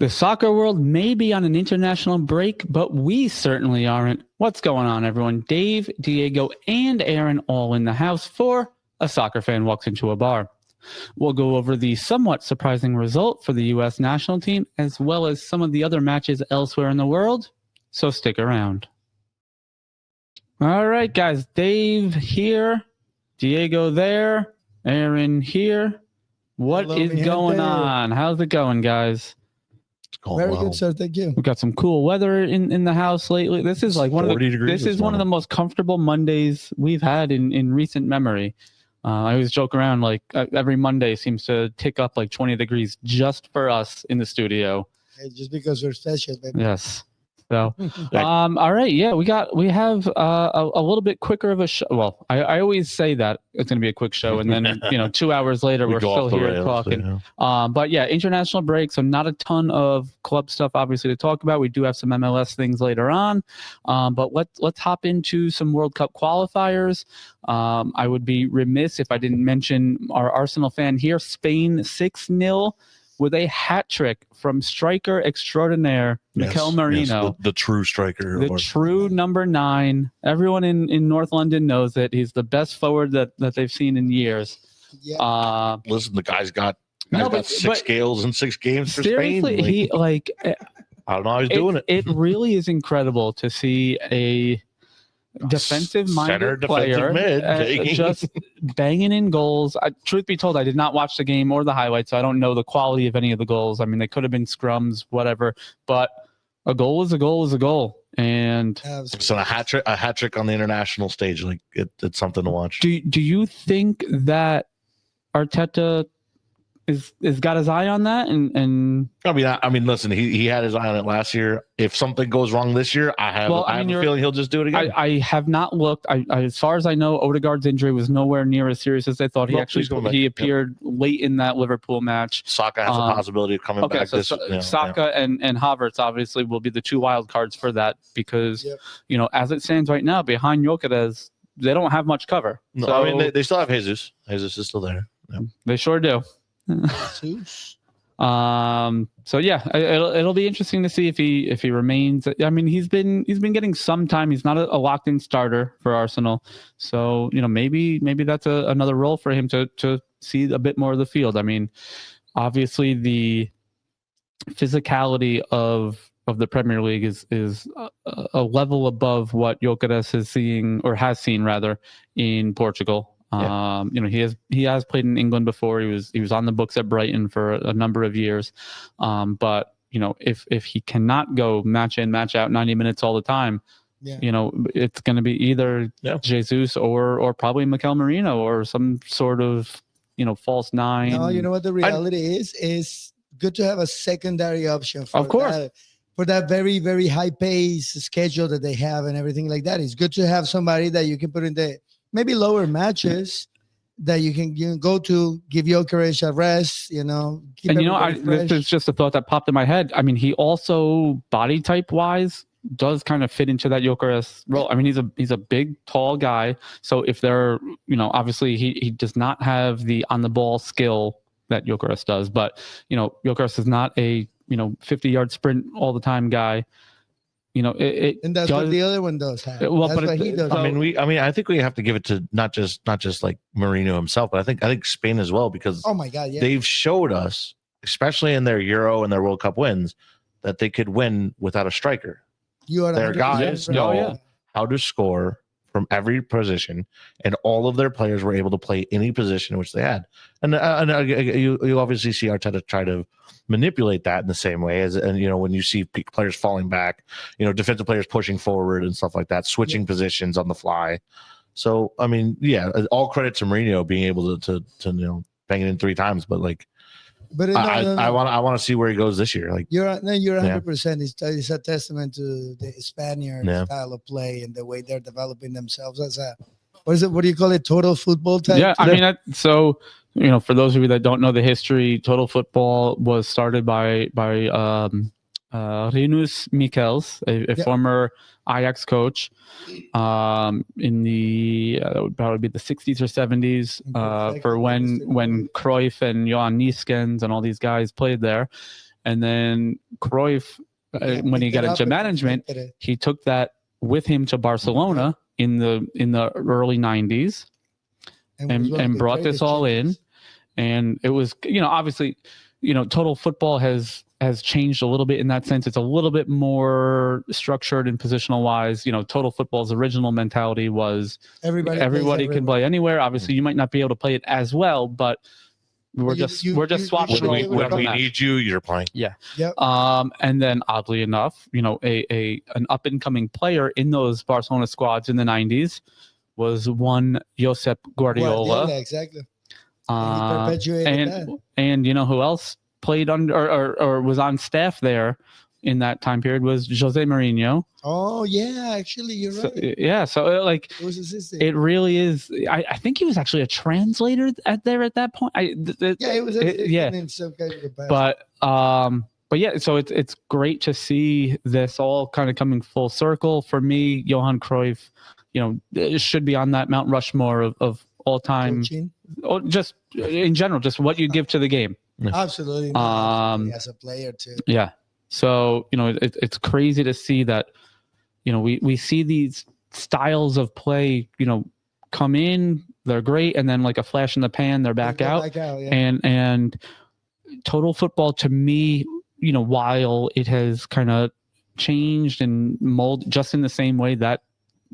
The soccer world may be on an international break, but we certainly aren't. What's going on, everyone? Dave, Diego, and Aaron all in the house for A Soccer Fan Walks Into a Bar. We'll go over the somewhat surprising result for the U.S. national team, as well as some of the other matches elsewhere in the world, so stick around. All right, guys. Dave here, Diego there, Aaron here. What is going on? How's it going, guys? Very good, sir. Thank you. We've got some cool weather in the house lately. This is like one of the most comfortable Mondays we've had in recent memory. I always joke around like every Monday seems to tick up like 20 degrees just for us in the studio. Hey, just because we're special, baby. Yes. So, all right. Yeah, we have a little bit quicker of a show. Well, I always say that it's going to be a quick show, and then 2 hours later we're still here talking. Yeah. But yeah, international break, so not a ton of club stuff obviously to talk about. We do have some MLS things later on, but let's hop into some World Cup qualifiers. I would be remiss if I didn't mention our Arsenal fan here. Spain 6-0. With a hat trick from striker extraordinaire, Mikel Merino. Yes, the true striker. The true number 9. Everyone in North London knows it. He's the best forward that they've seen in years. Yeah. Listen, the guy's got 6 goals in 6 games for Spain. Seriously, I don't know how he's doing it. It really is incredible to see a defensive-minded player just banging in goals. Truth be told, I did not watch the game or the highlights, so I don't know the quality of any of the goals. I mean, they could have been scrums, whatever, but a goal is a goal is a goal. And so a hat trick on the international stage, like it's something to watch. Do you think that Arteta is got his eye on that? And I mean, listen, he had his eye on it last year. If something goes wrong this year, I have a feeling he'll just do it again. I have not looked. As far as I know, Odegaard's injury was nowhere near as serious as they thought. He appeared late in that Liverpool match. Saka has a possibility of coming back. Saka and Havertz obviously will be the 2 wild cards for that because as it stands right now, behind Gyökeres, they don't have much cover. No, so, I mean, they still have Jesus. Jesus is still there. Yeah. They sure do. So yeah, it'll be interesting to see if he remains. I mean, he's been getting some time. He's not a locked in starter for Arsenal, so maybe that's another role for him to see a bit more of the field. I mean, obviously the physicality of the Premier League is a level above what Gyökeres is seeing or has seen rather in Portugal. Yeah. He has played in England before. He was on the books at Brighton for a number of years. But if he cannot go match in, match out 90 minutes all the time, it's going to be either Jesus or probably Mikel Merino or some sort of false 9. No, you know what the reality is good to have a secondary option for that very, very high pace schedule that they have and everything like that. It's good to have somebody that you can put in the maybe lower matches that you can go to, give Gyökeres a rest, this is just a thought that popped in my head. I mean, he also body type wise does kind of fit into that Gyökeres role. I mean, he's a big, tall guy. So if they're, obviously he does not have the on the ball skill that Gyökeres does, but Gyökeres is not a 50-yard sprint all the time guy. And that's what the other one does have. Well, that's what he does. I mean, I think we have to give it to not just like Marino himself, but I think Spain as well, because oh my God, yeah, they've showed us, especially in their Euro and their World Cup wins, that they could win without a striker. Their guys know how to score from every position, and all of their players were able to play any position which they had. And you obviously see Arteta try to manipulate that in the same way as, and when you see players falling back, defensive players pushing forward and stuff like that, switching positions on the fly. So I mean, all credit to Mourinho being able to bang it in 3 times, but I want to see where he goes this year. Like you're 100%. It's a testament to the Spaniard style of play and the way they're developing themselves as a what do you call it? Total football type. Yeah, I mean, so for those of you that don't know the history, total football was started by Rinus Michels, a former Ajax coach, in the that would probably be the 60s or 70s, for when Cruyff and Johan Nieskens and all these guys played there. And then Cruyff, when he got into management, he took that with him to Barcelona in the early 90s and brought this all in. And it was, obviously, total football has changed a little bit in that sense. It's a little bit more structured and positional wise. Total football's original mentality was everybody can play anywhere. Obviously, you might not be able to play it as well, but we're just swapping. When we need you, you're playing. Yeah. Yep. And then oddly enough, an up and coming player in those Barcelona squads in the 90s was one Josep Guardiola. Exactly. And you know who else played under or was on staff there in that time period was Jose Mourinho. Oh yeah, actually you're So, right. so it really is. I think he was actually a translator at that point. He was in some kind of capacity. But yeah, so it's great to see this all kind of coming full circle. For me, Johan Cruyff, should be on that Mount Rushmore of all time. Or just in general, just what you give to the game. Absolutely. As a player too. Yeah. So, it's crazy to see that, we see these styles of play, come in, they're great. And then like a flash in the pan, they're back out. And total football to me, while it has kind of changed and molded just in the same way that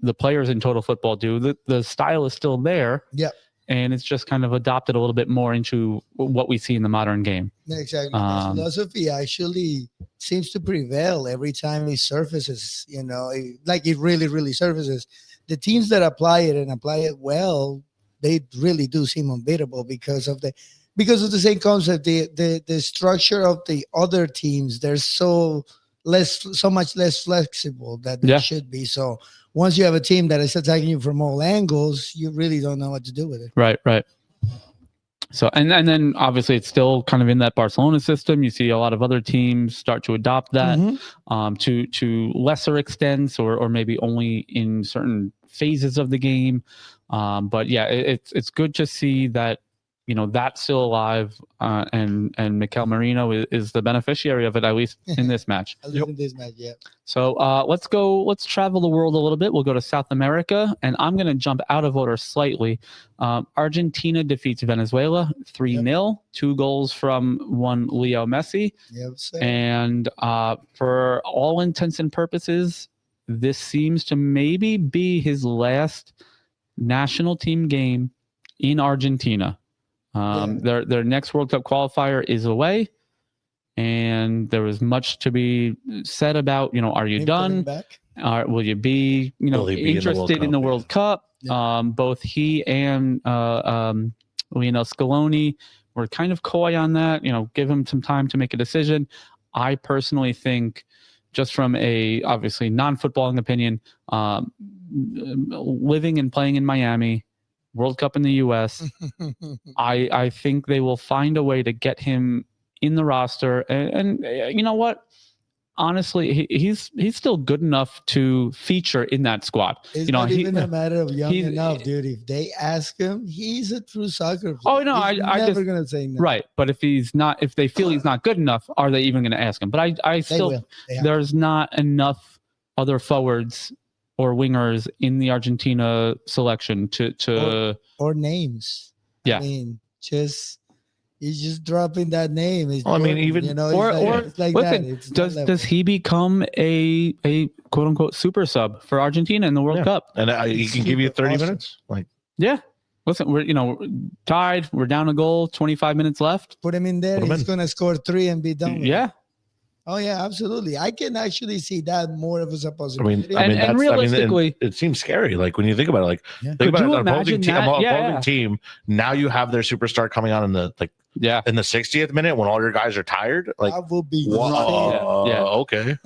the players in total football do, the style is still there. Yeah. And it's just kind of adopted a little bit more into what we see in the modern game. Exactly. The philosophy actually seems to prevail every time it surfaces, it really, really surfaces. The teams that apply it well, they really do seem unbeatable because of the same concept. The structure of the other teams, they're so much less flexible that they should be. So once you have a team that is attacking you from all angles, you really don't know what to do with it. Right. So, and then obviously it's still kind of in that Barcelona system. You see a lot of other teams start to adopt that to lesser extents or maybe only in certain phases of the game. But yeah, it's good to see that, that's still alive, and Mikel Merino is the beneficiary of it, at least in this match. In this match, yeah. So let's travel the world a little bit. We'll go to South America, and I'm going to jump out of order slightly. Argentina defeats Venezuela 3-0, 2 goals from one Leo Messi. And for all intents and purposes, this seems to maybe be his last national team game in Argentina. Their next World Cup qualifier is away, and there was much to be said about, are you done? Will you be, interested in the World Cup? Both he and Lionel Scaloni were kind of coy on that, give him some time to make a decision. I personally think, just from a obviously non-footballing opinion, living and playing in Miami, World Cup in the U.S. I think they will find a way to get him in the roster, and you know what? Honestly, he's still good enough to feature in that squad. It's not even a matter of young enough, dude. If they ask him, he's a true soccer player. Oh no, I'm never gonna say no. Right, but if they feel he's not good enough, are they even going to ask him? But I still, there's not enough other forwards or wingers in the Argentina selection to or names. Yeah, I mean, he's just dropping that name. Does he become a quote unquote super sub for Argentina in the World Cup? And he can give you 30 minutes. Listen, we're tied. We're down a goal. 25 minutes left. Put him in there. He's gonna score 3 and be done. Yeah. Oh yeah, absolutely. I can actually see that more of as a possibility. And realistically, it seems scary. Like when you think about it, think about an opposing team. Now you have their superstar coming on in the in the 60th minute when all your guys are tired. Like that will be okay.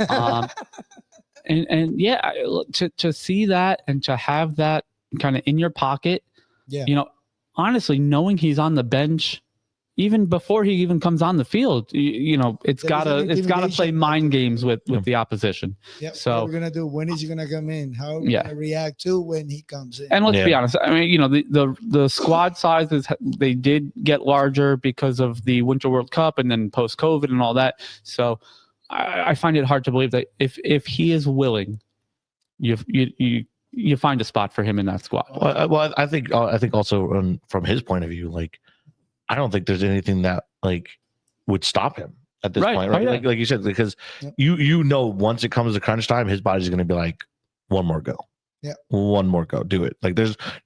To see that and to have that kind of in your pocket, honestly, knowing he's on the bench, even before he even comes on the field, it's gotta play mind games with the opposition. Yeah. So what we're gonna do? When is he gonna come in? How are we gonna react to when he comes in? And let's be honest. I mean, the squad sizes, they did get larger because of the Winter World Cup and then post COVID and all that. So I find it hard to believe that if he is willing, you find a spot for him in that squad. Well, I think also from his point of view, like, I don't think there's anything that like would stop him at this point, right? Like you said, because once it comes to crunch time, his body's going to be like, one more go, one more go, do it. Like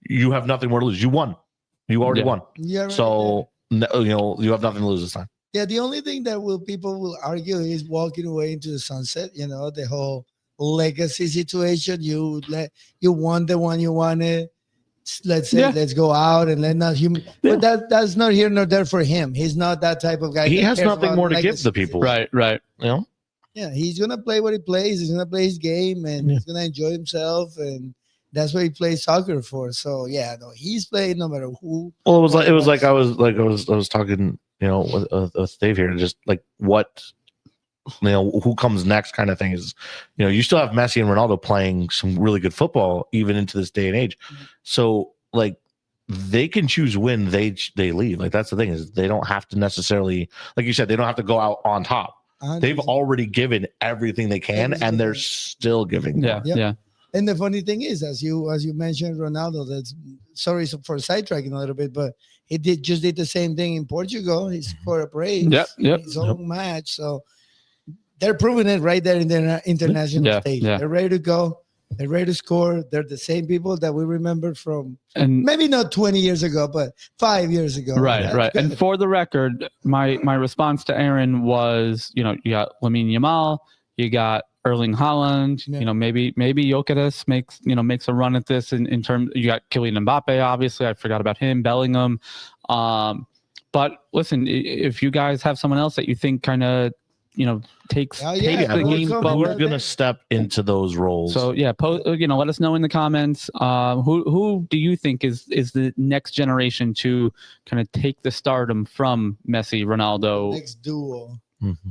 you have nothing more to lose. You won, you already won. Yeah, right. So you have nothing to lose this time. Yeah, the only thing that people will argue is walking away into the sunset. The whole legacy situation. You won the one you wanted. Let's say let's go out and let not human. But that's not here nor there for him. He's not that type of guy. He has nothing more to give the people. Right. Yeah, he's gonna play what he plays. He's gonna play his game, and he's gonna enjoy himself, and that's what he plays soccer for. So he's playing no matter who. Well, it was like I was talking, with Dave here, just like what. Who comes next kind of thing is, you still have Messi and Ronaldo playing some really good football even into this day and age. So like they can choose when they leave. Like that's the thing, is they don't have to necessarily, like you said, they don't have to go out on top. 100%. They've already given everything they can, and they're still giving. Yeah. And the funny thing is, as you mentioned, Ronaldo, that's sorry for sidetracking a little bit, but he just did the same thing in Portugal. He scored a brace in his own match. So they're proving it right there in the international stage. Yeah. They're ready to go. They're ready to score. They're the same people that we remember from, and maybe not 20 years ago, but 5 years ago. Right. Good. And for the record, my response to Aaron was, you got Lamine Yamal, you got Erling Haaland, maybe Jokeres makes a run at this in terms. You got Kylian Mbappe, obviously. I forgot about him. Bellingham. But listen, if you guys have someone else that you think kind of takes the game, but we're gonna step into those roles. So let us know in the comments. Who do you think is the next generation to kind of take the stardom from Messi, Ronaldo? Next duo. Mm-hmm.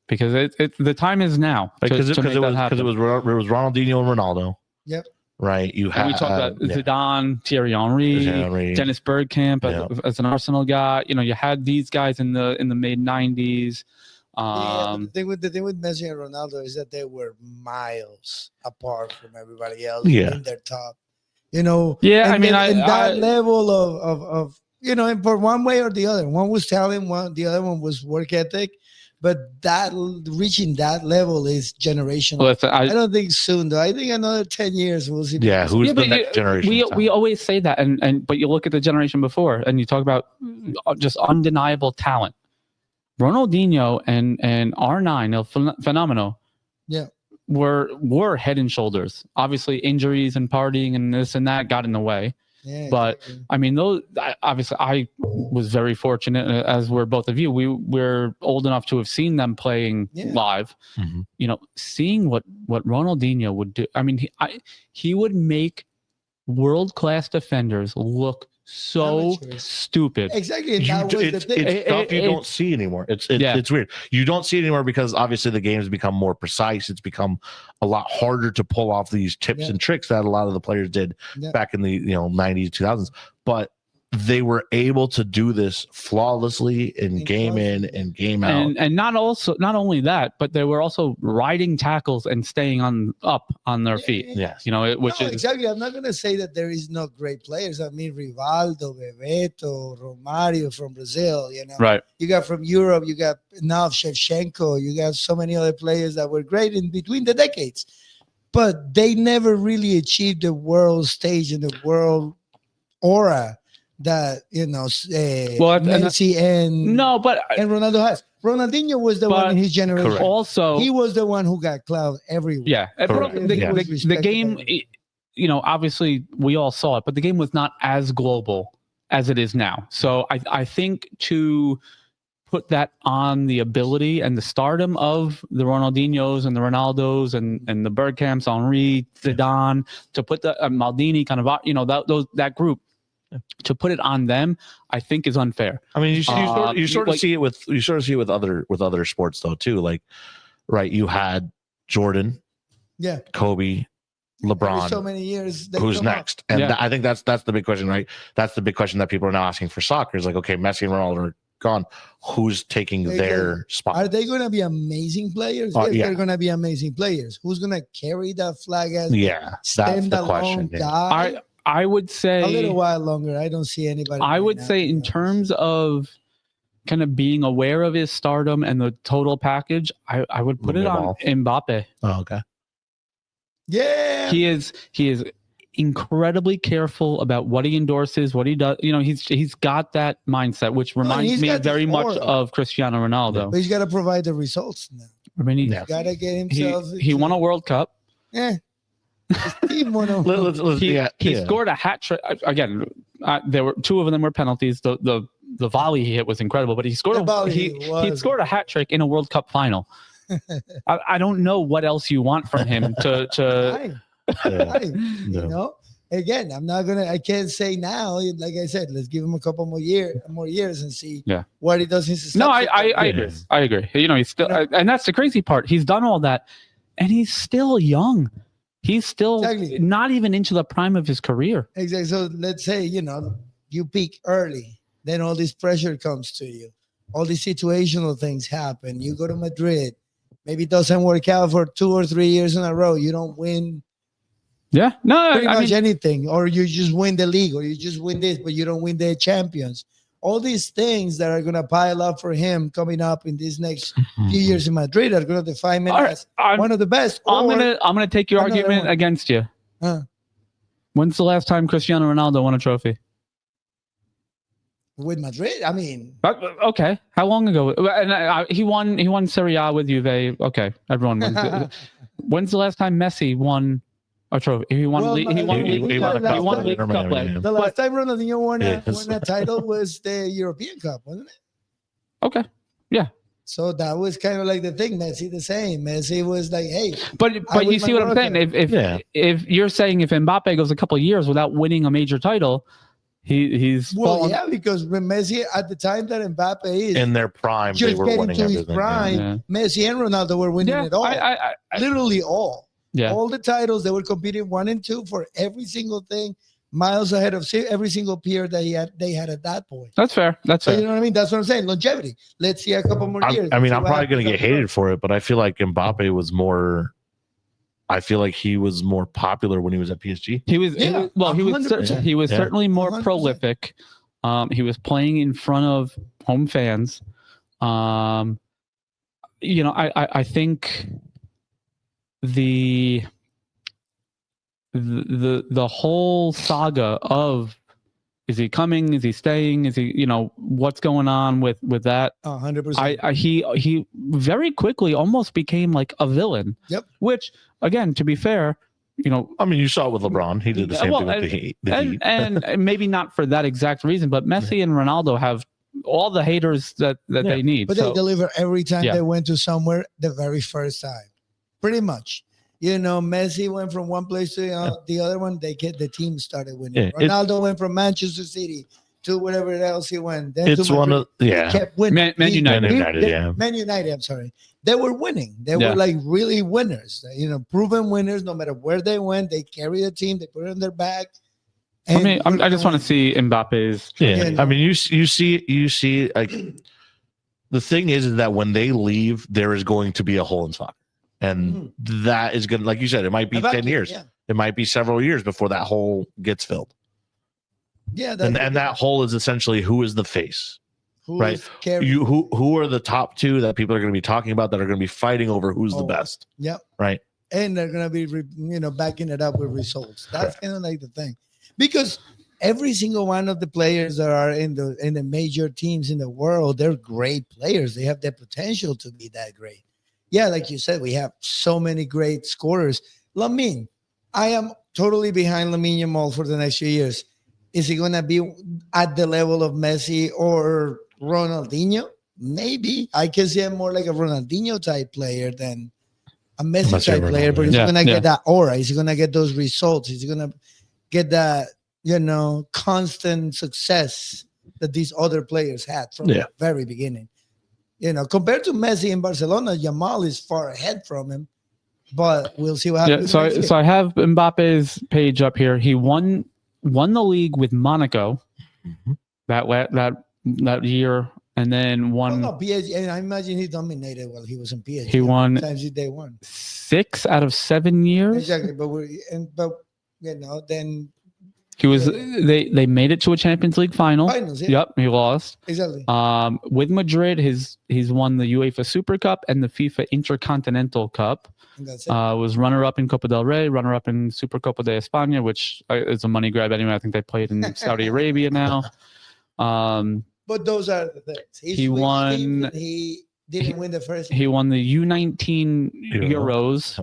Because the time is now. Because it was Ronaldinho and Ronaldo. Yep. Right. We talked about Zidane, Thierry Henry, Dennis Bergkamp as an Arsenal guy. You had these guys in the mid 90s. The thing with Messi and Ronaldo is that they were miles apart from everybody else in their top. That level of and for one way or the other, one was talent, the other one was work ethic. But that reaching that level is generational. Well, I don't think soon, though. I think another 10 years we'll see. Yeah, who's the next generation? We always say that, but you look at the generation before, and you talk about just undeniable talent. Ronaldinho and R9, El Fenomeno, were head and shoulders. Obviously, injuries and partying and this and that got in the way. Yeah, but exactly. I mean, obviously, I was very fortunate, as were both of you. We're old enough to have seen them playing live. Mm-hmm. Seeing what Ronaldinho would do. I mean, he would make world-class defenders look so stupid. Exactly. It's stuff you don't see anymore. It's weird. You don't see it anymore because obviously the game has become more precise. It's become a lot harder to pull off these tips and tricks that a lot of the players did back in the 90s, 2000s. But they were able to do this flawlessly in game in and game out. And not only that, but they were also riding tackles and staying up on their feet. Yes. Exactly. I'm not going to say that there is no great players. I mean, Rivaldo, Bebeto, Romario from Brazil, Right. You got from Europe, you got now Shevchenko, you got so many other players that were great in between the decades. But they never really achieved the world stage and the world aura that Messi and Ronaldo has. Ronaldinho was the one in his generation. Correct. Also, he was the one who got clout everywhere. Yeah, the game. Obviously we all saw it, but the game was not as global as it is now. So I think to put that on the ability and the stardom of the Ronaldinhos and the Ronaldos and the Bergkamps, Henry, Zidane, to put the Maldini kind of that group. to put it on them, I think is unfair. I mean, you sort of see it with other sports though too. Like, right, you had Jordan, Kobe, LeBron. Every so many years. Who's next? And I think that's the big question, right? That's the big question that people are now asking for soccer. Is like, okay, Messi and Ronaldo are gone. Who's taking their spot? Are they going to be amazing players? Yes, they're going to be amazing players. Who's going to carry that flag as that's the question. Guy? I would say a little while longer. I don't see anybody. I would say in terms of kind of being aware of his stardom and the total package, I would put it on Mbappe. Oh, okay. Yeah. He is incredibly careful about what he endorses, what he does. You know, he's got that mindset, which reminds me very much of Cristiano Ronaldo. But he's got to provide the results now. I mean, he's got to get himself. He won a World Cup. Yeah. He scored a hat trick again. There were two of them were penalties. The volley he hit was incredible, but he scored he scored a hat trick in a World Cup final. I don't know what else you want from him to you know. Again, I can't say now. Like I said, let's give him a couple more years and see what he does in society. No, I agree. You know, he's still, and that's the crazy part. He's done all that, and he's still young. He's still not even into the prime of his career. Exactly. So let's say, you know, you peak early, then all this pressure comes to you. All these situational things happen. You go to Madrid. Maybe it doesn't work out for 2 or 3 years in a row. You don't win pretty much anything. Or you just win the league, or you just win this, but you don't win the champions. All these things that are going to pile up for him coming up in these next few years in Madrid are going to define him as one of the best. I'm gonna take your argument against you. When's the last time Cristiano Ronaldo won a trophy? With Madrid? I mean, okay. How long ago? And he won Serie A with Juve. Okay, everyone wins. When's the last time Messi won a trophy? He won League Cup. The last time Ronaldinho won a title was the European Cup, wasn't it? Okay. Yeah. So that was kind of like the thing. Messi the same. Messi was like, hey. But you see what I'm saying? If you're saying if Mbappe goes a couple of years without winning a major title, he's because when Messi at the time that Mbappe is in their prime, just they were getting winning to his everything. prime. Messi and Ronaldo were winning it all. Literally all. Yeah. All the titles, they were competing 1 and 2 for every single thing, miles ahead of every single peer that they had at that point. That's fair. So you know what I mean? That's what I'm saying. Longevity. Let's see a couple more years. I mean, I'm probably going to get hated for it, but I feel like Mbappe was more. I feel like he was more popular when he was at PSG. He was certainly more 100%. Prolific. He was playing in front of home fans. You know, I think the whole saga of is he coming, is he staying, is he, you know, what's going on with that 100%. He very quickly almost became like a villain. Yep. Which again, to be fair, you know, I mean, you saw it with LeBron. He did the same thing with the Heat. And maybe not for that exact reason, but Messi and Ronaldo have all the haters that they need. But they deliver every time they went to somewhere the very first time. Pretty much. You know, Messi went from one place to the other one. The team started winning. Ronaldo went from Manchester City to whatever else he went. Then it's one of kept winning. Man United. Man United. I'm sorry. They were winning. They were like really winners. You know, proven winners. No matter where they went, they carry the team. They put it on their back. I mean, I just want to see Mbappe's. I mean, you see. Like, the thing is that when they leave, there is going to be a hole in soccer. And that is good. Like you said, it might be 10 years. Yeah. It might be several years before that hole gets filled. Yeah. And that hole is essentially who is the face, right? Who are the top two that people are going to be talking about that are going to be fighting over who's the best? Yep. Right. And they're going to be, backing it up with results. That's kind of like the thing. Because every single one of the players that are in the major teams in the world, they're great players. They have the potential to be that great. Yeah, like you said, we have so many great scorers. Lamine, I am totally behind Lamine Yamal for the next few years. Is he going to be at the level of Messi or Ronaldinho? Maybe. I can see him more like a Ronaldinho type player than a Messi type player, but he's going to get that aura. He's going to get those results. He's going to get that constant success that these other players had from the very beginning. Compared to Messi in Barcelona, Yamal is far ahead from him. But we'll see what happens. So I have Mbappe's page up here. He won the league with Monaco that year, and then won. PSG. And I imagine he dominated while he was in PSG. He won. Times they won 6 out of 7 years. Exactly, then he was. They made it to a Champions League final. Finals, yeah. Yep, he lost. Exactly. With Madrid, he's won the UEFA Super Cup and the FIFA Intercontinental Cup. Was runner-up in Copa del Rey, runner-up in Supercopa de España, which is a money grab anyway. I think they played in Saudi Arabia now. But those are the things. He won. He didn't win the first. He won the U19 Euros.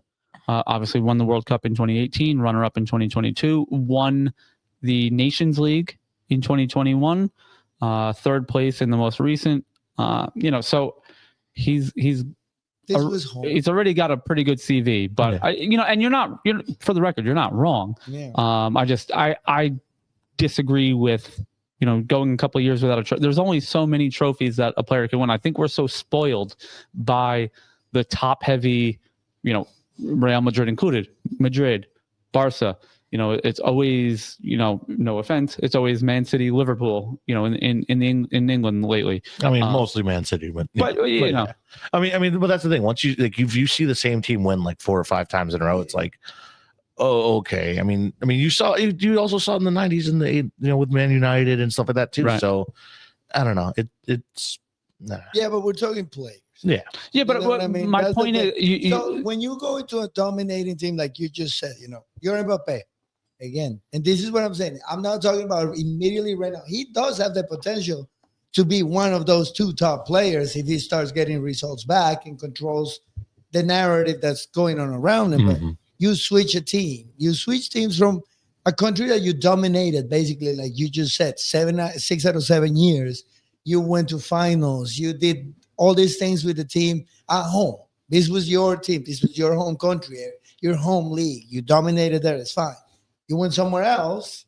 Obviously, won the World Cup in 2018. Runner-up in 2022. Won the Nations League in 2021. Third place in the most recent. So he's he's already got a pretty good CV, but and you're for the record, you're not wrong. Yeah. I disagree with going a couple of years without a trophy. There's only so many trophies that a player can win. I think we're so spoiled by the top heavy, Real Madrid included, Barca. It's always, no offense, it's always Man City, Liverpool, in England lately. I mean, mostly Man City, but I mean, but that's the thing. Once if you see the same team win like 4 or 5 times in a row, it's like, oh, okay. I mean, you also saw in the 90s and the with Man United and stuff like that too. Right. So I don't know. It's yeah, but we're talking players. Yeah, but my point is, so when you go into a dominating team like you just said, you're Mbappe. Again, and this is what I'm saying. I'm not talking about immediately right now. He does have the potential to be one of those 2 top players if he starts getting results back and controls the narrative that's going on around him. Mm-hmm. But you switch a team. You switch teams from a country that you dominated, basically, like you just said, 6 out of 7 years. You went to finals. You did all these things with the team at home. This was your team. This was your home country, your home league. You dominated there. It's fine. You went somewhere else,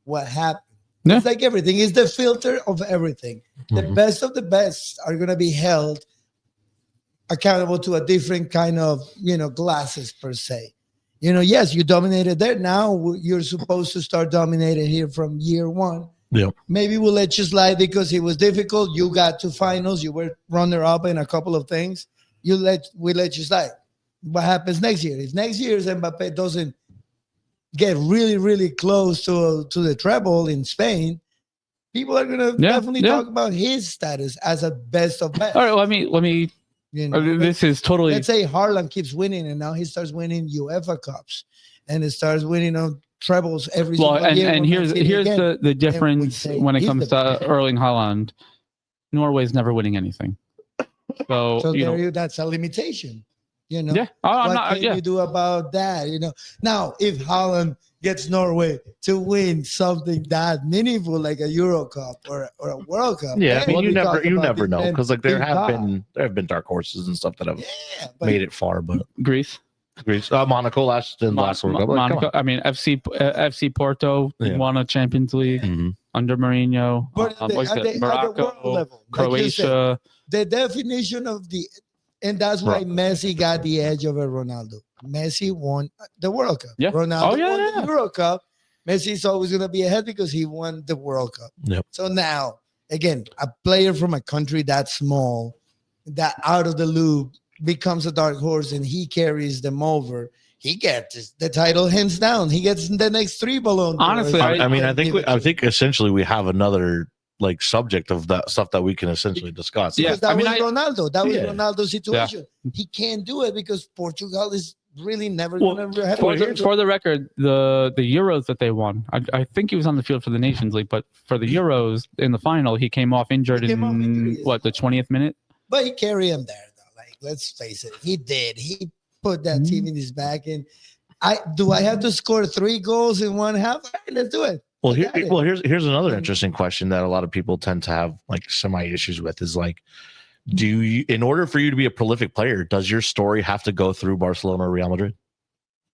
what happened? Yeah. It's like everything. It's the filter of everything. Mm-hmm. The best of the best are going to be held accountable to a different kind of, glasses per se. Yes, you dominated there. Now you're supposed to start dominating here from year 1. Yeah. Maybe we'll let you slide because it was difficult. You got to finals. You were runner-up in a couple of things. We let you slide. What happens next year? If next year's Mbappe doesn't get really, really close to the treble in Spain, people are gonna definitely talk about his status as a best of best. All right, let me. This is totally. Let's say Haaland keeps winning, and now he starts winning UEFA Cups, and it starts winning trebles every single year. And here's the difference when it comes to Erling Haaland. Norway's never winning anything. So that's a limitation. Yeah. What can you do about that? Now if Haaland gets Norway to win something that meaningful like a Euro Cup or a World Cup, I mean, you never know, because like there have been dark horses and stuff that have made it far, but Greece, Monaco last World Cup. Monaco. I mean, FC Porto won a Champions League under Mourinho. But Morocco, Croatia. The definition of and that's why Messi got the edge over Ronaldo. Messi won the World Cup. Yeah. Ronaldo won the Euro Cup. Messi's always going to be ahead because he won the World Cup. Yep. So now, again, a player from a country that small, that out of the loop, becomes a dark horse and he carries them over. He gets the title hands down. He gets the next 3 balloons. Honestly, I think essentially we have another subject of that stuff that we can essentially discuss. Yeah, that was Ronaldo. That was Ronaldo's situation. Yeah. He can't do it because Portugal is really never going to have for the record, the Euros that they won, I think he was on the field for the Nations League, but for the Euros in the final, he came off injured in the 20th minute. But he carried him there, though. Let's face it, he did. He put that team in his back. And I have to score 3 goals in one half? All right, let's do it. Well, here's another interesting question that a lot of people tend to have semi issues with is do you, in order for you to be a prolific player, does your story have to go through Barcelona or Real Madrid?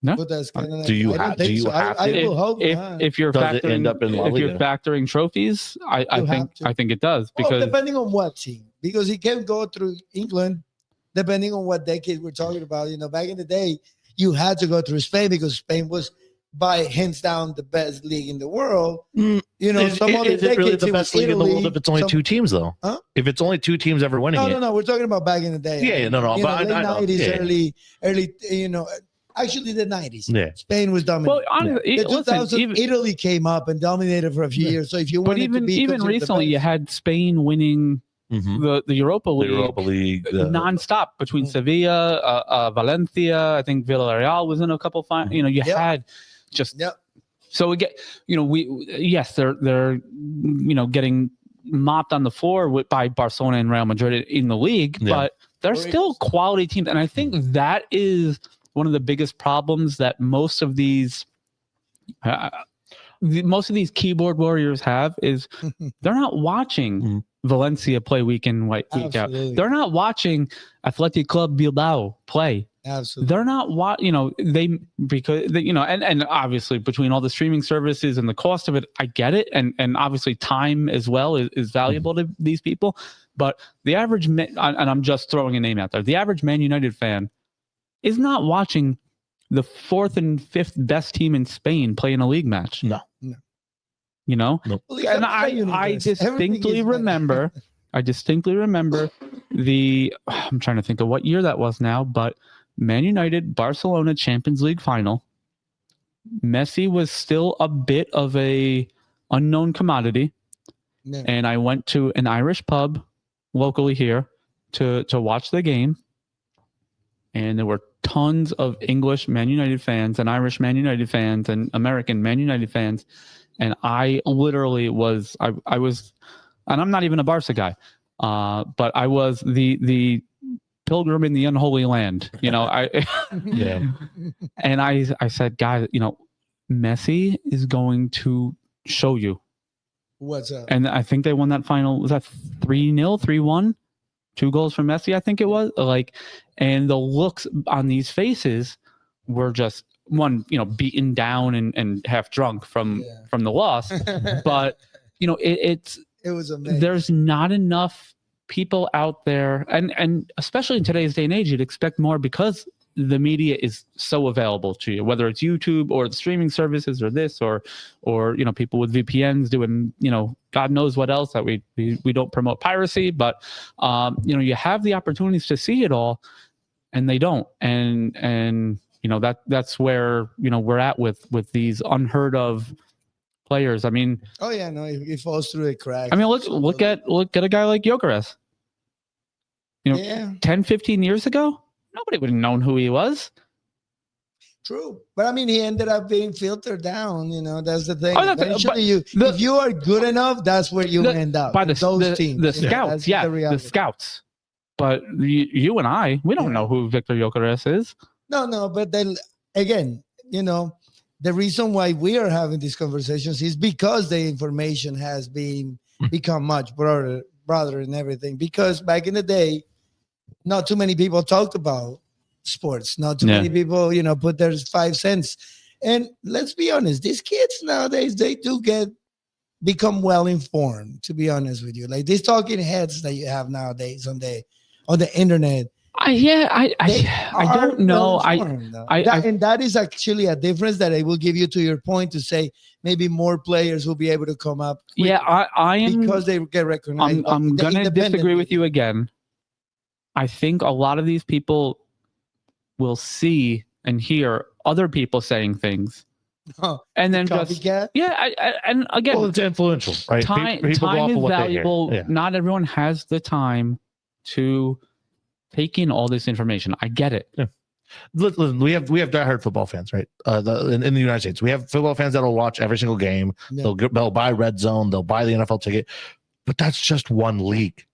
No. But that's kind of Do you have I to? will hope if you're Does it factoring end up in La if you're Liga? factoring trophies, I think it does, because depending on what team, because he can go through England, depending on what decade we're talking about. Back in the day, you had to go through Spain because Spain was by hands down the best league in the world. Is it really the best league in the world if it's only two teams though? Huh? If it's only two teams ever winning it? No. We're talking about back in the day. Yeah, no. But late I know. 90s, early. Actually, the 90s. Yeah. Spain was dominating. well, honestly, The 2000s, Italy came up and dominated for a few years. So if you wanted to be even recently, you had Spain winning the Europa League, nonstop between Sevilla, Valencia. I think Villarreal was in a couple. You had just so again, they're getting mopped on the floor by Barcelona and Real Madrid in the league, but they're still quality teams, and I think that is one of the biggest problems that most of these keyboard warriors have is they're not watching Valencia play week in, week out. They're not watching Athletic Club Bilbao play. Absolutely. They're not and obviously between all the streaming services and the cost of it, I get it. And obviously time as well is valuable to these people. But the average, and I'm just throwing a name out there, the average Man United fan is not watching the 4th and 5th best team in Spain play in a league match. No. Nope. And I distinctly remember I'm trying to think of what year that was now, but Man United Barcelona Champions League final. Messi was still a bit of a unknown commodity. Yeah. And I went to an Irish pub locally here to watch the game. And there were tons of English Man United fans and Irish Man United fans and American Man United fans. And I literally was, I was, and I'm not even a Barca guy, but I was the pilgrim in the unholy land, And I said, guys, Messi is going to show you what's up. And I think they won that final. Was that 3-0, 3-1? 2 goals from Messi, I think it was. And the looks on these faces were just one, beaten down and half drunk from the loss. But it was amazing. There's not enough people out there, and especially in today's day and age, you'd expect more because the media is so available to you, whether it's YouTube or the streaming services or this or people with VPNs doing God knows what else that we don't promote piracy, but you have the opportunities to see it all, and they don't, and that's where we're at with these unheard of players. I mean, he falls through a crack. I mean, look at a guy like Gyökeres. 10, 15 years ago, nobody would have known who he was. True. But I mean, he ended up being filtered down. That's the thing. If you are good enough, that's where you end up. By those teams. The scouts. The scouts. But you and I, we don't know who Victor Gyökeres is. No. But then again, the reason why we are having these conversations is because the information has become much broader and everything. Because back in the day, not too many people talked about sports. Not too many people, put their 5 cents. And let's be honest, these kids nowadays, they do become well informed. To be honest with you, like these talking heads that you have nowadays on the internet. I don't know. And that is actually a difference that I will give you to your point to say maybe more players will be able to come up. I am, because they get recognized. I'm going to disagree with you again. I think a lot of these people will see and hear other people saying things. And then just and again, it's influential, right? Time is valuable. Not everyone has the time to take in all this information. I get it. Listen, we have diehard football fans, right? In the United States, we have football fans that'll watch every single game. They'll buy Red Zone. They'll buy the NFL ticket. But that's just one league.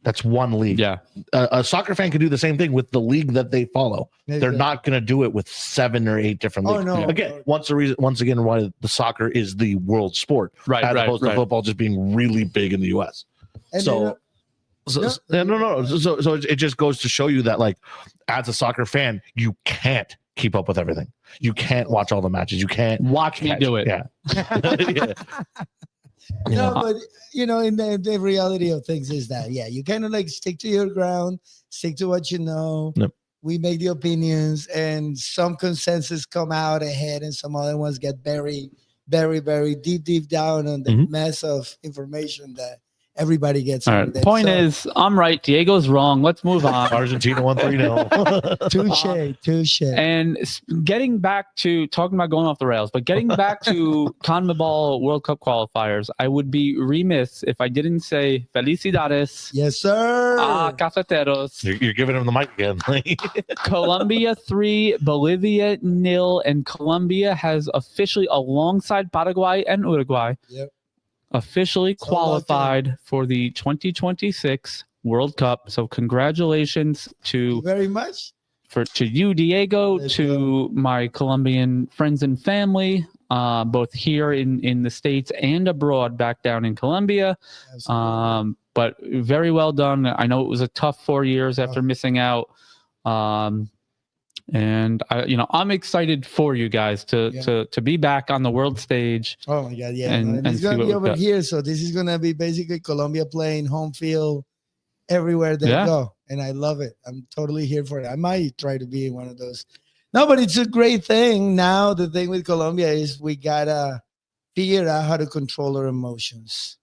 That's one league. Yeah. A soccer fan can do the same thing with the league that they follow. They're not going to do it with 7 or 8 different leagues. No. Again, once again, why the soccer is the world sport, as opposed to football just being really big in the U.S. So it just goes to show you that, like, as a soccer fan, you can't keep up with everything. You can't watch all the matches. You can't watch me do it. Yeah. Yeah. No, but in the reality of things is that you kind of like stick to your ground, stick to what you know. Yep. We make the opinions, and some consensus come out ahead, and some other ones get very, very, very deep down on the mess of information that everybody gets. All right. Point is, I'm right. Diego's wrong. Let's move on. Argentina won 3-0. Touche. And getting back to talking about going off the rails, but getting back to CONMEBOL World Cup qualifiers, I would be remiss if I didn't say felicidades. Yes, sir. Cafeteros. You're giving him the mic again. Colombia 3, Bolivia 0, and Colombia has officially, alongside Paraguay and Uruguay, officially qualified for the 2026 World Cup. So congratulations to very much to you, Diego, to my Colombian friends and family, both here in the States and abroad back down in Colombia. But very well done. I know it was a tough 4 years after missing out. And I'm excited for you guys to be back on the world stage. Oh my God, yeah! And it's gonna be over here, so this is gonna be basically Colombia playing home field everywhere they go, and I love it. I'm totally here for it. I might try to be one of those. No, but it's a great thing. Now the thing with Colombia is we gotta figure out how to control our emotions,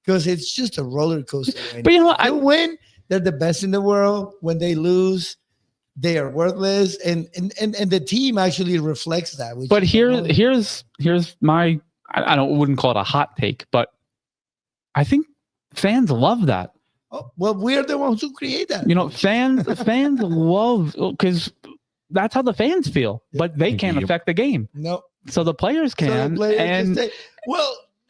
because it's just a roller coaster. But you know what? They win, they're the best in the world. When they lose, they are worthless, and the team actually reflects that. But here's my wouldn't call it a hot take, but I think fans love that. Oh, well, we're the ones who create that. Fans love, because that's how the fans feel, but they can't affect the game. No, so the players can.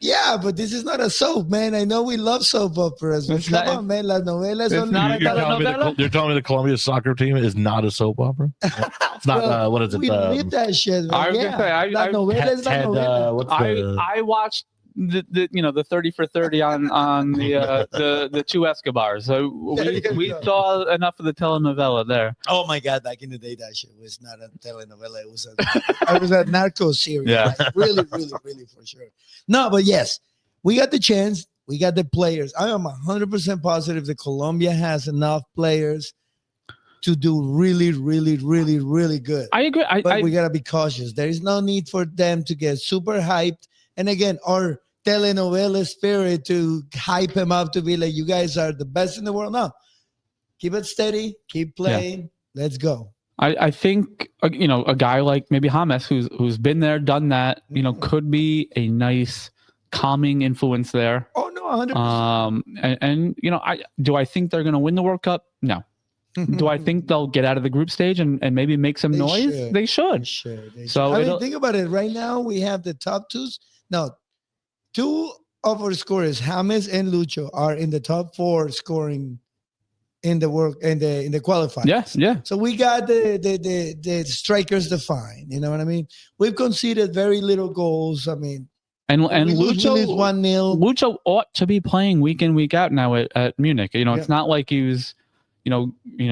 Yeah, but this is not a soap, man. I know we love soap operas. But come on, man. Las novelas son not you're telling me the Colombia soccer team is not a soap opera? It's not, what is it? We live that shit, man. I was going to say, Las novelas, I watched the 30 for 30 on the two Escobars. So we saw enough of the telenovela there. Oh my God, back in the day, that shit was not a telenovela. It was a narco series. Yeah. Like, really, really, really, for sure. No, but yes, we got the chance. We got the players. I am 100% positive that Colombia has enough players to do really, really, really, really good. I agree. But we got to be cautious. There is no need for them to get super hyped. And again, our telenovela spirit to hype him up to be like, you guys are the best in the world. No, keep it steady, keep playing. Let's go. I think a guy like maybe James, who's been there, done that, could be a nice calming influence there. Oh no, 100%. And do I think they're going to win the World Cup? No. Do I think they'll get out of the group stage and maybe make some noise? They should. So I mean, think about it. Right now we have the top twos. No. Two of our scorers, James and Lucho, are in the top 4 scoring in the work in the qualifiers. Yes, yeah. So we got the strikers defined. You know what I mean? We've conceded very little goals. I mean, and Lucho 1-0. Lucho ought to be playing week in, week out now at Munich. It's not like he was,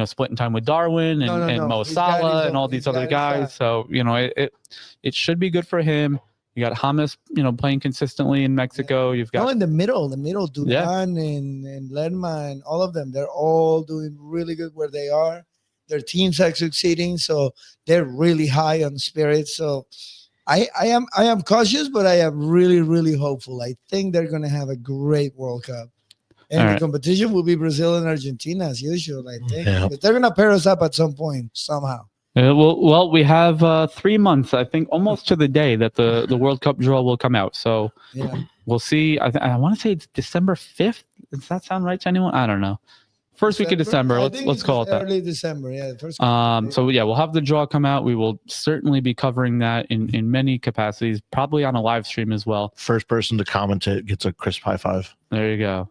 splitting time with Darwin and Mo Salah and all these other guys. So it should be good for him. You got James, playing consistently in Mexico. You've got in the middle, Duran and Lerma and all of them. They're all doing really good where they are. Their teams are succeeding, so they're really high on spirit. So I am cautious, but I am really, really hopeful. I think they're going to have a great World Cup. And the competition will be Brazil and Argentina as usual, I think. Yeah. But they're going to pair us up at some point, somehow. Well, we have 3 months, I think, almost to the day that the World Cup draw will come out. So we'll see. I want to say it's December 5th. Does that sound right to anyone? I don't know. First week of December. Let's call it that. Early December, yeah. So we'll have the draw come out. We will certainly be covering that in many capacities, probably on a live stream as well. First person to comment it gets a crisp high five. There you go.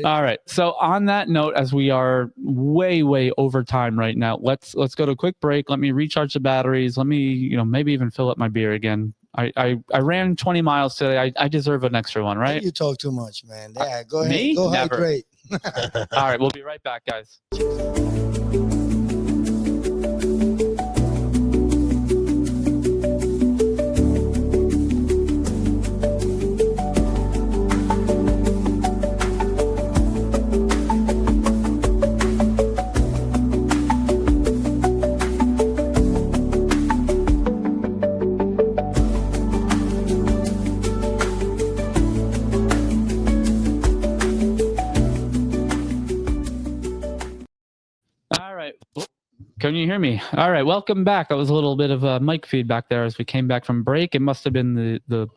All right. So on that note, as we are way over time right now, let's go to a quick break. Let me recharge the batteries. Let me maybe even fill up my beer again. I ran 20 miles today. I deserve an extra one, right? You talk too much, man. Yeah, go ahead. Me? Go Never. hydrate. All right, we'll be right back, guys. Can you hear me? All right, welcome back. That was a little bit of mic feedback there as we came back from break. It must have been the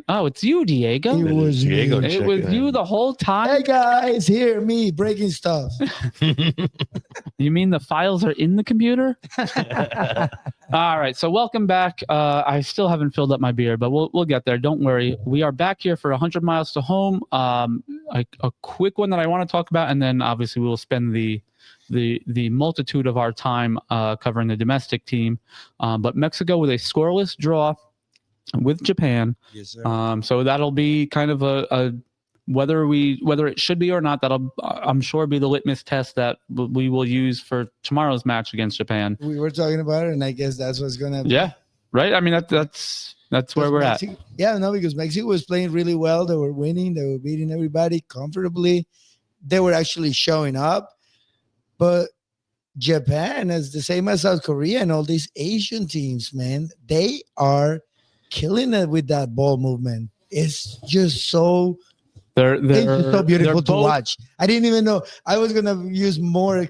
Oh, it's you, Diego. It was Diego. me. It was you the whole time. Hey guys, hear me breaking stuff. You mean the files are in the computer? All right, so welcome back. I still haven't filled up my beer, but we'll get there. Don't worry. We are back here for 100 miles to home. A quick one that I want to talk about, and then obviously we will spend the multitude of our time covering the domestic team. But Mexico with a scoreless draw with Japan. Yes, sir. So that'll be kind of a whether it should be or not, that'll I'm sure be the litmus test that we will use for tomorrow's match against Japan. We were talking about it, and I guess that's what's gonna. Yeah, right. I mean that's where we're Mexico, at. Yeah, no, because Mexico was playing really well. They were winning. They were beating everybody comfortably. They were actually showing up, but Japan is the same as South Korea and all these Asian teams, man. They are killing it with that ball movement. It's just so. It's just so beautiful to watch. I didn't even know I was gonna use more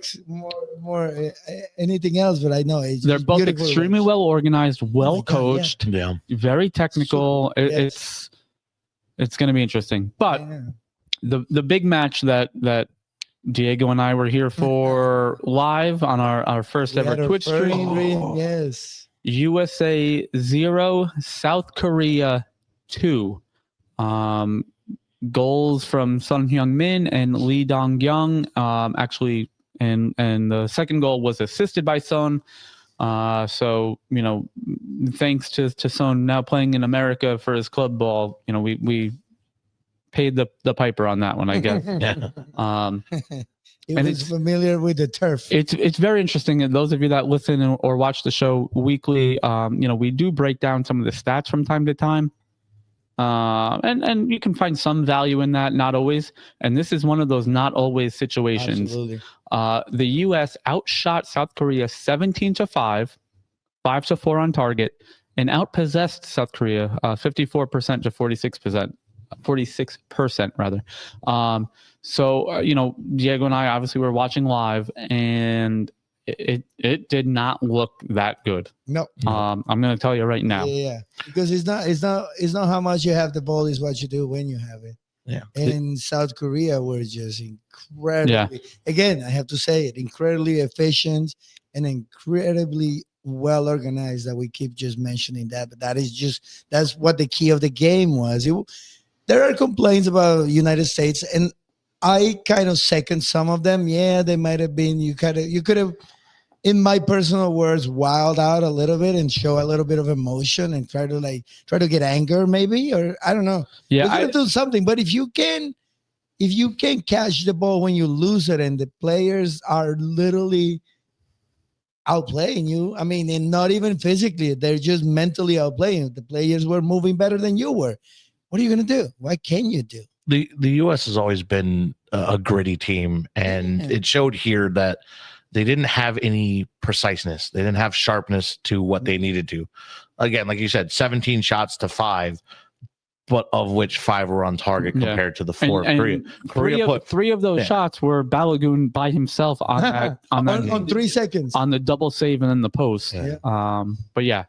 anything else, but I know they're both extremely well organized, well coached, yeah, very technical. It's going to be interesting. But the big match that Diego and I were here for live on our first ever Twitch stream. Yes, USA 0, South Korea 2. Goals from Son Heung-min and Lee Dong-kyung. Actually, and the second goal was assisted by Son. So, thanks to Son now playing in America for his club ball, we paid the piper on that one, I guess. He was familiar with the turf. It's very interesting. And those of you that listen or watch the show weekly, we do break down some of the stats from time to time. And you can find some value in that, not always. And this is one of those not always situations. Absolutely. The U.S. outshot South Korea 17-5, 5-4 on target, and outpossessed South Korea 54% to 46% rather. So Diego and I obviously were watching live, and it did not look that good. No. I'm going to tell you right now. Yeah, because it's not how much you have the ball, is what you do when you have it. Yeah. And South Korea were just incredibly, again, I have to say it, incredibly efficient and incredibly well organized, that we keep just mentioning that. But that's what the key of the game was. There are complaints about United States, and I kind of second some of them. Yeah, they might have been, you could have, in my personal words, wild out a little bit and show a little bit of emotion and try to get anger maybe, or I don't know. Yeah, I do something. But if you can catch the ball when you lose it, and the players are literally outplaying you, I mean, and not even physically, they're just mentally outplaying. The players were moving better than you were. What are you going to do? What can you do? The U.S. has always been a gritty team, and it showed here that they didn't have any preciseness. They didn't have sharpness to what they needed to. Again, like you said, 17 shots to 5, but of which 5 were on target compared to the 4 of Korea. Three of those shots were Balogun by himself on 3 seconds on the double save and then the post. Yeah. But yeah.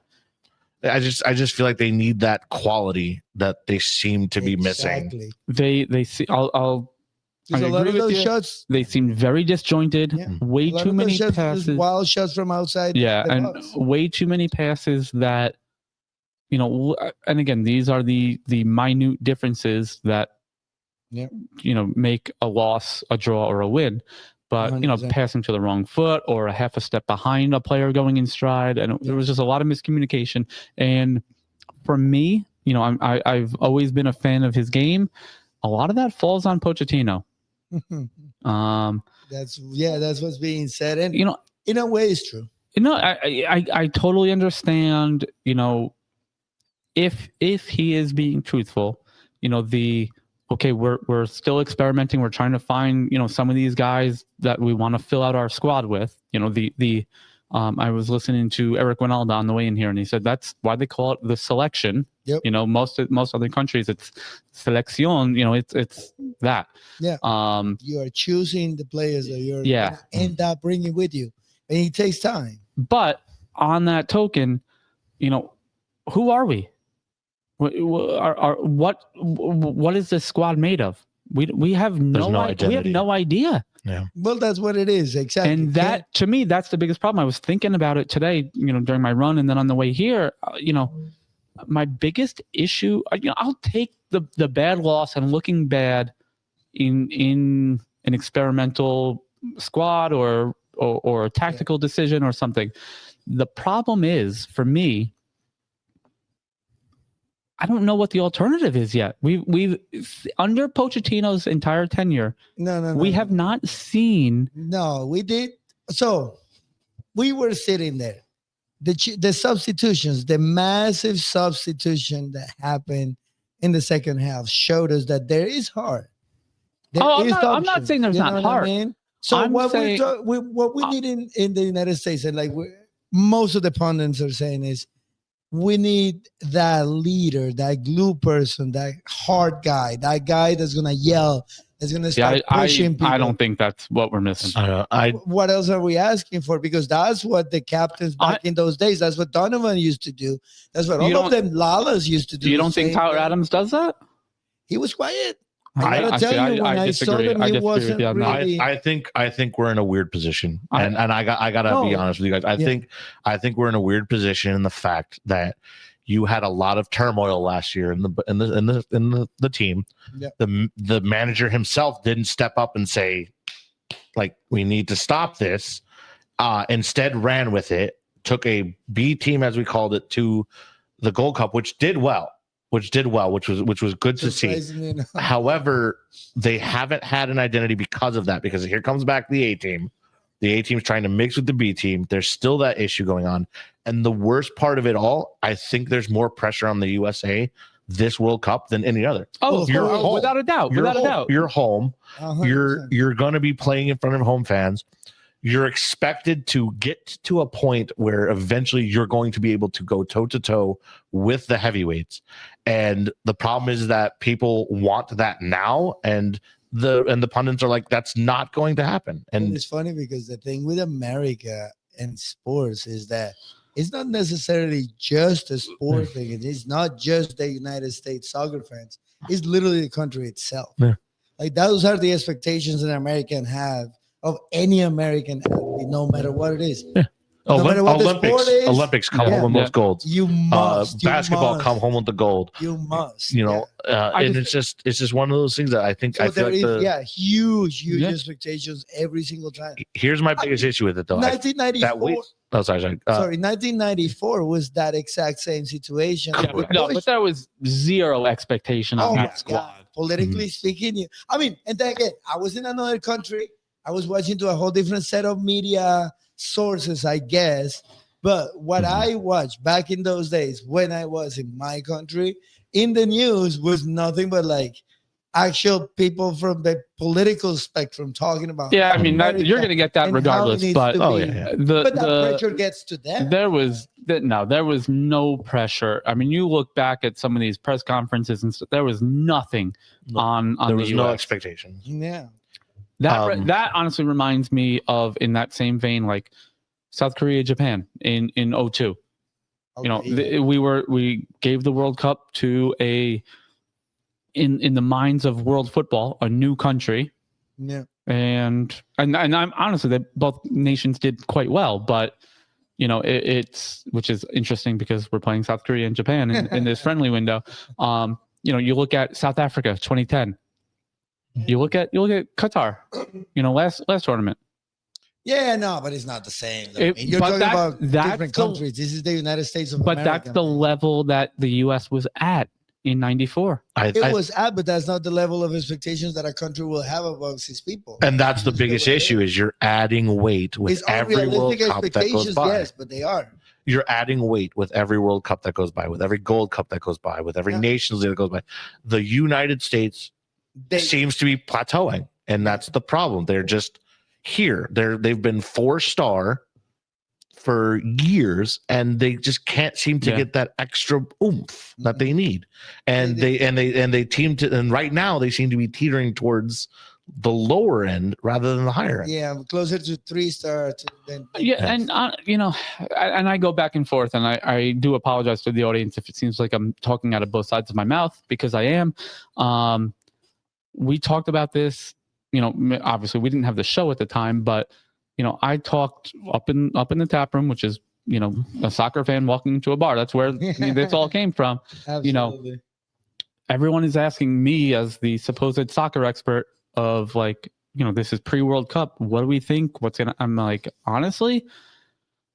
I just feel like they need that quality that they seem to be missing. They see. I agree with you. Shots. They seem very disjointed. Yeah. Way too many passes. Wild shots from outside. Yeah, and way too many passes that, and again, these are the minute differences that, make a loss, a draw, or a win. But 100%. Passing to the wrong foot or a half a step behind a player going in stride, and there was just a lot of miscommunication. And for me, I've always been a fan of his game. A lot of that falls on Pochettino. That's what's being said, and in a way, it's true. I totally understand. If he is being truthful, we're still experimenting. We're trying to find, some of these guys that we want to fill out our squad with. I was listening to Eric Winalda on the way in here, and he said that's why they call it the selection. Yep. Most other countries it's selección. It's that. Yeah. You are choosing the players that you're gonna end up bringing with you. And it takes time. But on that token, who are we? What is this squad made of? We have no idea. Yeah. Well, that's what it is. Exactly. And that, to me, that's the biggest problem. I was thinking about it today, during my run, and then on the way here, my biggest issue, I'll take the bad loss and looking bad in an experimental squad or a tactical decision or something. The problem is, for me, I don't know what the alternative is yet. We've under Pochettino's entire tenure. We have not seen. No, we did. So we were sitting there. The substitutions, the massive substitution that happened in the second half showed us that there is heart. I'm not saying there's not heart. I mean? So what we need in the United States, and like most of the pundits are saying, is we need that leader, that glue person, that hard guy, that guy that's gonna yell, that's gonna start pushing people. I don't think that's what we're missing. What else are we asking for? Because that's what the captains back in those days. That's what Donovan used to do. That's what all of them Lalas used to do. You don't think Tyler Adams does that? He was quiet. I disagree. I think we're in a weird position, and I gotta be honest with you guys. I think we're in a weird position in the fact that you had a lot of turmoil last year in the team. Yeah. The manager himself didn't step up and say, like, we need to stop this. Instead, ran with it, took a B team, as we called it, to the Gold Cup, which did well, which was good to see. However, they haven't had an identity because of that, because here comes back the A team. The A team's trying to mix with the B team. There's still that issue going on. And the worst part of it all, I think there's more pressure on the USA this World Cup than any other. Without a doubt. You're home. 100%. You're going to be playing in front of home fans. You're expected to get to a point where eventually you're going to be able to go toe to toe with the heavyweights. And the problem is that people want that now, and the pundits are like, that's not going to happen. And it's funny because the thing with America and sports is that it's not necessarily just a sport thing. It's not just the United States soccer fans. It's literally the country itself. Yeah. Like, those are the expectations an American have of any American athlete, no matter what it is. Yeah. No matter what the sport is, Olympics come home with most golds. You must. Basketball come home with the gold. You must. And it's just one of those things that I think huge expectations every single time. Here's my biggest issue with it, though. 1994. Sorry. 1994 was that exact same situation. But there was zero expectation on that squad. Politically speaking, and then again, I was in another country. I was watching to a whole different set of media sources, I guess. But what I watched back in those days when I was in my country, in the news, was nothing but like actual people from the political spectrum talking about. Yeah, you're going to get that regardless. But but that pressure gets to them. There was no pressure. You look back at some of these press conferences and stuff, there was nothing on there was the no US. expectation. Yeah. That honestly reminds me of, in that same vein, like South Korea, Japan in 2002. Okay, we gave the World Cup to in the minds of world football, a new country. Yeah. And I'm honestly, that both nations did quite well, but it's, which is interesting because we're playing South Korea and Japan in this friendly window. You look at South Africa 2010. You look at Qatar, last tournament. Yeah, no, but it's not the same. You're talking about different countries. This is the United States of America. But that's the level that the U.S. was at in '94. It was at, but that's not the level of expectations that a country will have amongst its people. And that's the biggest issue: is you're adding weight with every World Cup that goes by. Yes, but they are. You're adding weight with every World Cup that goes by, with every Gold Cup that goes by, with every Nations League that goes by. The United States seems to be plateauing, and that's the problem. They're just here. They've been 4-star for years, and they just can't seem to get that extra oomph that they need. And they right now they seem to be teetering towards the lower end rather than the higher end. Yeah, closer to 3-star. And and I go back and forth, and I do apologize to the audience if it seems like I'm talking out of both sides of my mouth, because I am. We talked about this. Obviously we didn't have the show at the time, but I talked up in the tap room, which is a soccer fan walking into a bar. That's where this all came from. Absolutely. Everyone is asking me as the supposed soccer expert of this is pre-World Cup. What do we think? I'm like, honestly,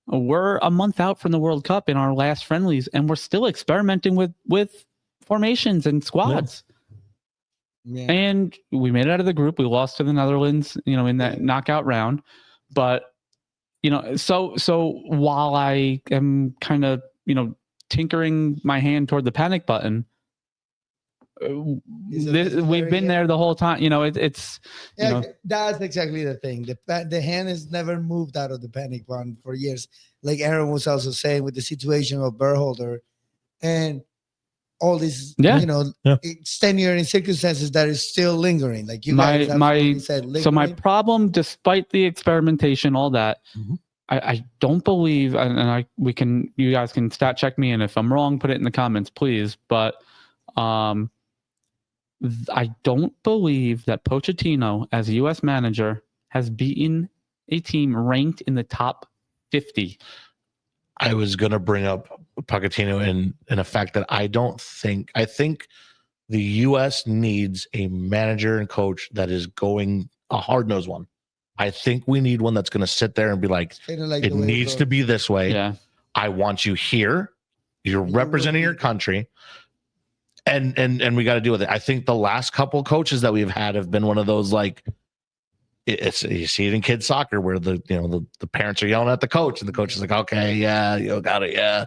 we're a month out from the World Cup in our last friendlies, and we're still experimenting with formations and squads. Yeah. And we made it out of the group. We lost to the Netherlands, in that knockout round. But, so while I am kind of, tinkering my hand toward the panic button, we've been there the whole time. It's that's exactly the thing. The hand has never moved out of the panic button for years. Like Aaron was also saying with the situation of Berhalter and all these, extenuating circumstances that is still lingering. Like you guys said, lingering. So my problem, despite the experimentation, all that, I don't believe, and you guys can stat check me, and if I'm wrong, put it in the comments, please. But I don't believe that Pochettino, as a U.S. manager, has beaten a team ranked in the top 50. I was going to bring up Pochettino in a fact that I think the U.S. needs a manager and coach that is going a hard-nosed one. I think we need one that's going to sit there and be like it needs to be this way. Yeah. I want you here. You're representing your country. And we got to deal with it. I think the last couple coaches that we've had have been one of those, like, you see it in kids soccer where the parents are yelling at the coach and the coach is like, okay, yeah, you got it. Yeah.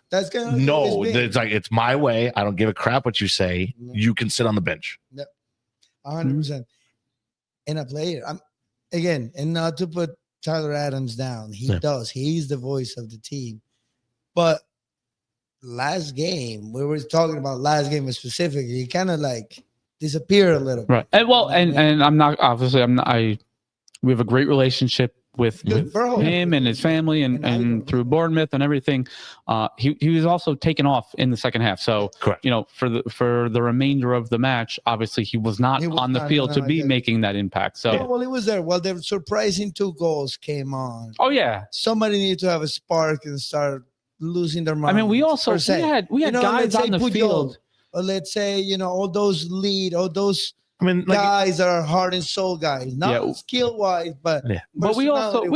That's good. No, it's like, it's my way. I don't give a crap what you say. No. You can sit on the bench. Yep. 100%. And a player, and not to put Tyler Adams down. He does. He's the voice of the team. But last game, we were talking about last game specifically, he kind of like disappeared a little bit. Right. And I'm not, obviously, we have a great relationship with him and his family and through Bournemouth and everything. He was also taken off in the second half. So, correct. For the remainder of the match, obviously he was not on the field to be making that impact. So, he was there. Well, the surprising 2 goals came on. Oh yeah. Somebody needed to have a spark and start losing their mind. I mean, we had guys on the field. Or let's say, all those guys that are heart and soul guys, not skill wise, but we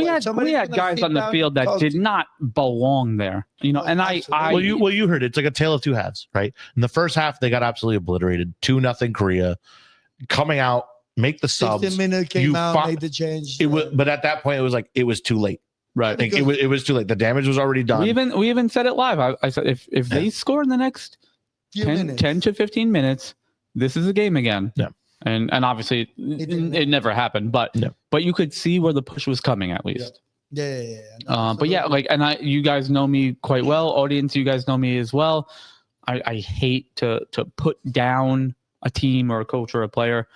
had guys on the field that did not belong there. And you heard it. It's like a tale of two halves, right? In the first half, they got absolutely obliterated. 2-0 Korea. Coming out, make the subs. 15 minutes came out, made the change. But at that point, it was too late. Right. I think it was too late. The damage was already done. We even said it live. I said if they score in the next 10 to 15 minutes, this is a game again. Yeah. And obviously it never happened, but you could see where the push was coming at least. Yeah. But you guys know me quite well. Audience, you guys know me as well. I hate to put down a team or a coach or a player.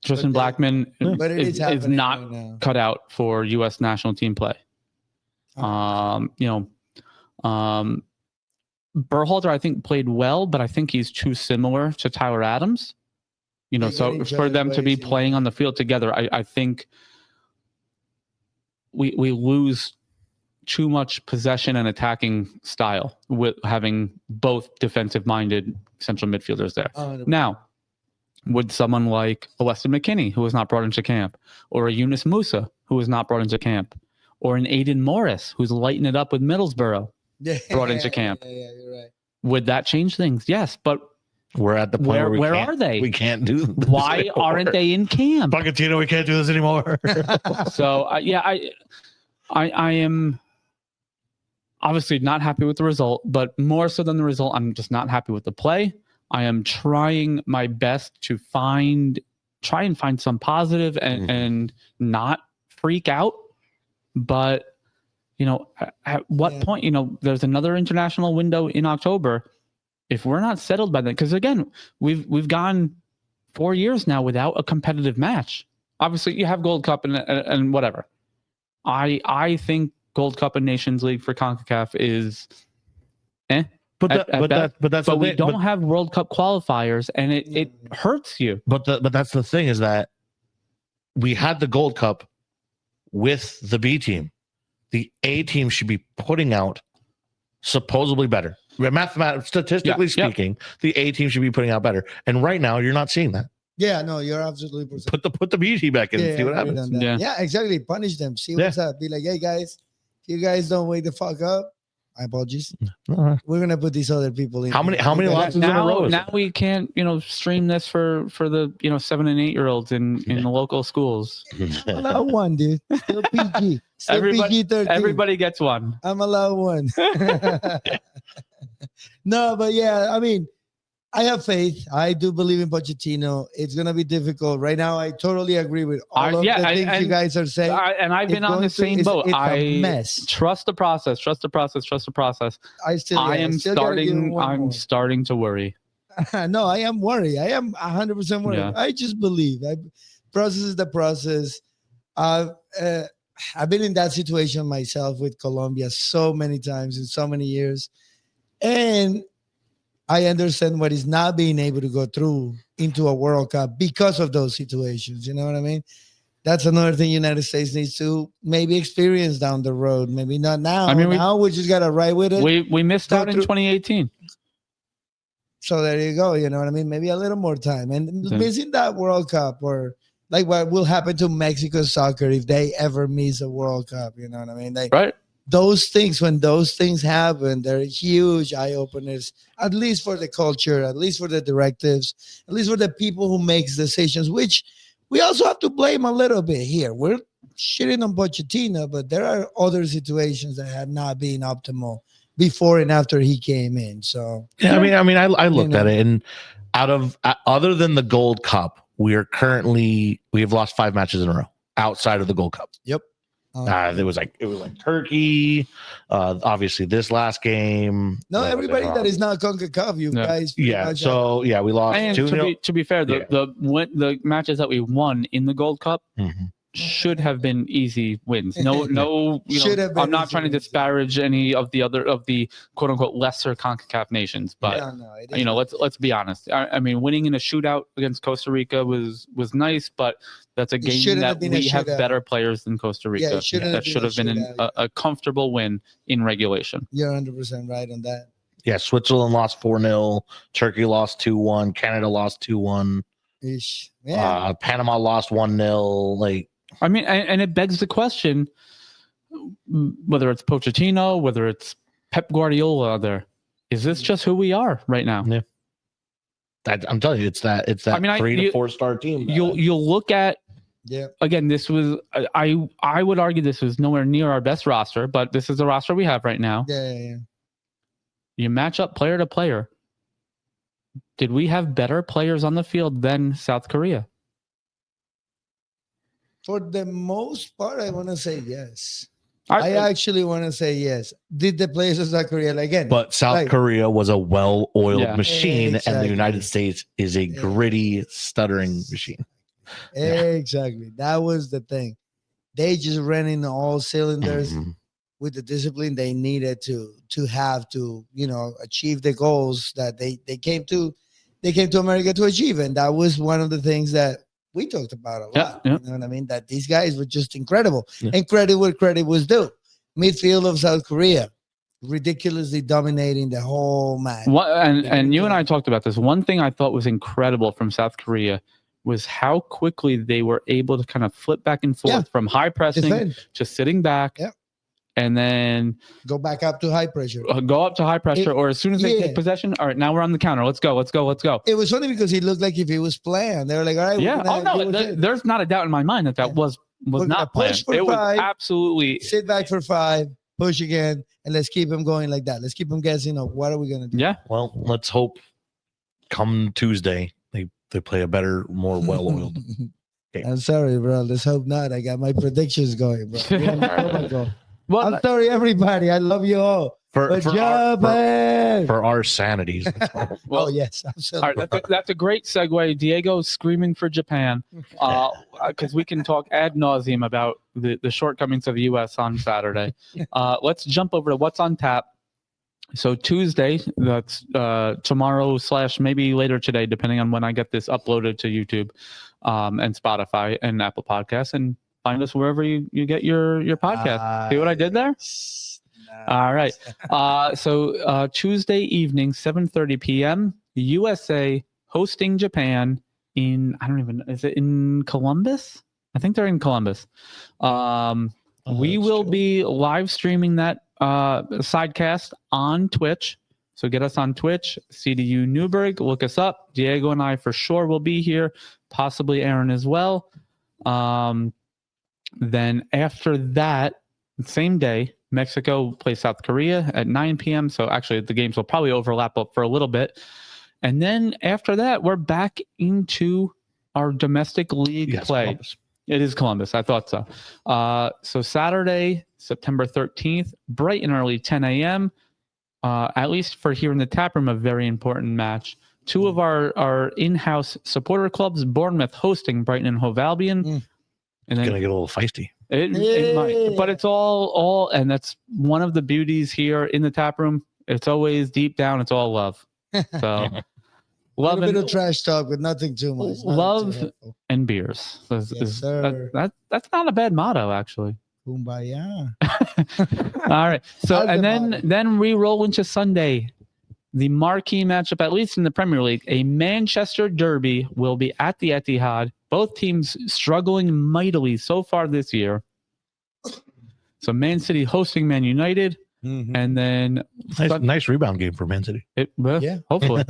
Tristan Blackman is not cut out for U.S. national team play. Berhalter, I think, played well, but I think he's too similar to Tyler Adams. So for them to be playing on the field together, I think we lose too much possession and attacking style with having both defensive-minded central midfielders there. Now, would someone like a Weston McKennie, who was not brought into camp, or a Yunus Musa, who was not brought into camp, or an Aiden Morris, who's lighting it up with Middlesbrough, brought into camp? Yeah, you're right. Would that change things? Yes, but we're at the point where are they? We can't do this. Why anymore. aren't they in camp? Pochettino, we can't do this anymore. So I am obviously not happy with the result, but more so than the result, I'm just not happy with the play. I am trying my best to try and find some positive and not freak out. But at what point, there's another international window in October. If we're not settled by then, because again, we've gone 4 years now without a competitive match. Obviously, you have Gold Cup and whatever. I think Gold Cup and Nations League for CONCACAF is But we don't have World Cup qualifiers, and it hurts you. But that's the thing, is that we had the Gold Cup with the B team. The A team should be putting out supposedly better. Statistically speaking, the A team should be putting out better. And right now, you're not seeing that. Yeah, no, you're absolutely percent. Put the B team back in and see what happens. Yeah, exactly. Punish them. See what's up. Be like, hey guys, if you guys don't wake the fuck up, my apologies. We're gonna put these other people in. How many losses in a row? Now we can't, stream this for the 7 and 8 year olds in the local schools. I'm allowed one, dude. Still PG. Still PG-13. Everybody gets one. I'm allowed one. No, but yeah, I mean, I have faith. I do believe in Pochettino. It's going to be difficult. Right now, I totally agree with all of the things you guys are saying. And I've been on the same boat. It's a mess. Trust the process. Trust the process. Trust the process. I'm starting to worry. No, I am worried. I am 100% worried. Yeah. I just believe. Process is the process. I've been in that situation myself with Colombia so many times in so many years. And I understand what is not being able to go through into a World Cup because of those situations. You know what I mean? That's another thing United States needs to maybe experience down the road. Maybe not now. I mean, now we just got to ride with it. We missed out in 2018. So there you go. You know what I mean? Maybe a little more time. And missing that World Cup, or like what will happen to Mexico soccer if they ever miss a World Cup. You know what I mean? Right. Those things, when those things happen, they're huge eye openers, at least for the culture, at least for the directives, at least for the people who makes decisions, which we also have to blame a little bit here. We're shitting on Pochettino, but there are other situations that have not been optimal before and after he came in. So yeah, I looked at it, and other than the Gold Cup, we have lost 5 matches in a row outside of the Gold Cup. Yep. It was like Turkey, obviously this last game. No, everybody that is not CONCACAF, you guys. Yeah, so yeah, we lost. And to be fair, the matches that we won in the Gold Cup should have been easy wins. No, I'm not trying to disparage any of the quote unquote lesser CONCACAF nations, but let's be honest. I mean, winning in a shootout against Costa Rica was nice, but that's a game that we have better players than Costa Rica. That should have been a comfortable win in regulation. You're 100% right on that. Yeah, Switzerland lost 4-0. Turkey lost 2-1. Canada lost 2-1. Yeah. Panama lost 1-0. Like, I mean, and it begs the question, whether it's Pochettino, whether it's Pep Guardiola there, is this just who we are right now? Yeah. I'm telling you, it's that 3 to 4 star team. You'll look at, again, this was, I would argue this was nowhere near our best roster, but this is the roster we have right now. Yeah. You match up player to player. Did we have better players on the field than South Korea? For the most part, I want to say yes. I actually want to say yes. Did the players of South Korea again? But South Korea was a well-oiled machine, and the United States is a gritty, stuttering machine. Exactly. That was the thing. They just ran in all cylinders with the discipline they needed to have to, achieve the goals that they came to America to achieve. And that was one of the things that we talked about a lot. You know what I mean? That these guys were just incredible. And credit where credit was due. Midfield of South Korea, ridiculously dominating the whole match. And you and I talked about this. One thing I thought was incredible from South Korea was how quickly they were able to kind of flip back and forth from high pressing to sitting back. And then go back up to high pressure. Or as soon as they take possession, all right, now we're on the counter. Let's go. It was funny because he looked like if he was playing. They were like, all right. Yeah. There's not a doubt in my mind that was not planned. It was absolutely. Sit back for 5, push again, and let's keep him going like that. Let's keep him guessing of what are we going to do. Yeah. Well, let's hope come Tuesday they play a better, more well-oiled. Okay. I'm sorry, bro. Let's hope not. I got my predictions going, bro. Well, I'm sorry, everybody. I love you all. for our sanities. Well, yes, absolutely. All right, that's a great segue. Diego's screaming for Japan, because we can talk ad nauseum about the shortcomings of the U.S. on Saturday. Let's jump over to what's on tap. So Tuesday, that's tomorrow / maybe later today, depending on when I get this uploaded to YouTube and Spotify and Apple Podcasts, and find us wherever you get your podcast. See what I did there? All right. So Tuesday evening, 7:30 p.m., USA hosting Japan in, is it in Columbus? I think they're in Columbus. We will be live streaming that sidecast on Twitch. So get us on Twitch, CDU Newburgh. Look us up. Diego and I for sure will be here, possibly Aaron as well. Then after that, same day, Mexico plays South Korea at 9 p.m. So actually the games will probably overlap up for a little bit. And then after that, we're back into our domestic league play. Columbus. It is Columbus. I thought so. So Saturday, September 13th, bright and early, 10 a.m. At least for here in the tap room, a very important match. Two of our in-house supporter clubs, Bournemouth hosting Brighton and Hove Albion. And it's going to get a little feisty. It might, but it's all, and that's one of the beauties here in the tap room. It's always deep down, it's all love. So love a bit of trash talk, but nothing too much. Love and beers. That's not a bad motto, actually. Kumbaya. All right. So and then we roll into Sunday. The marquee matchup, at least in the Premier League, a Manchester derby will be at the Etihad. Both teams struggling mightily so far this year. So Man City hosting Man United, and then nice rebound game for Man City. Hopefully.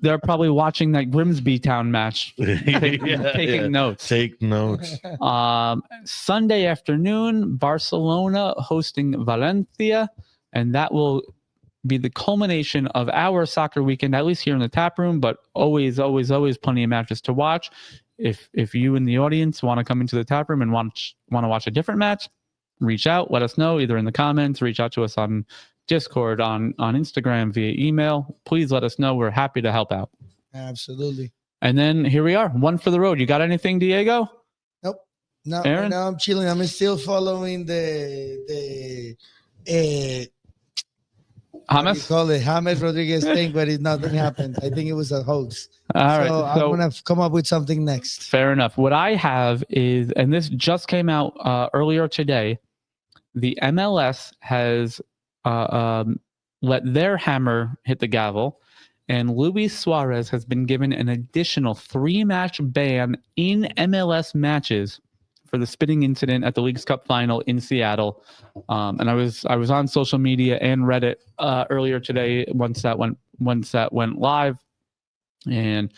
they're probably watching that Grimsby Town match, taking notes. Take notes. Sunday afternoon, Barcelona hosting Valencia. And that will be the culmination of our soccer weekend, at least here in the tap room, but always plenty of matches to watch. If you in the audience want to come into the tap room and want to watch a different match, reach out, let us know, either in the comments, reach out to us on Discord, on Instagram, via email. Please let us know. We're happy to help out. Absolutely. And then here we are, one for the road. You got anything, Diego? Nope. No, Aaron? Right now I'm chilling. I'm still following the James? Call it James Rodriguez thing, but nothing happened. I think it was a hoax. All right. So I'm going to come up with something next. Fair enough. What I have is, and this just came out earlier today, the MLS has let their hammer hit the gavel, and Luis Suarez has been given an additional 3-match ban in MLS matches for the spitting incident at the Leagues Cup final in Seattle. And I was on social media and Reddit earlier today once that went live. And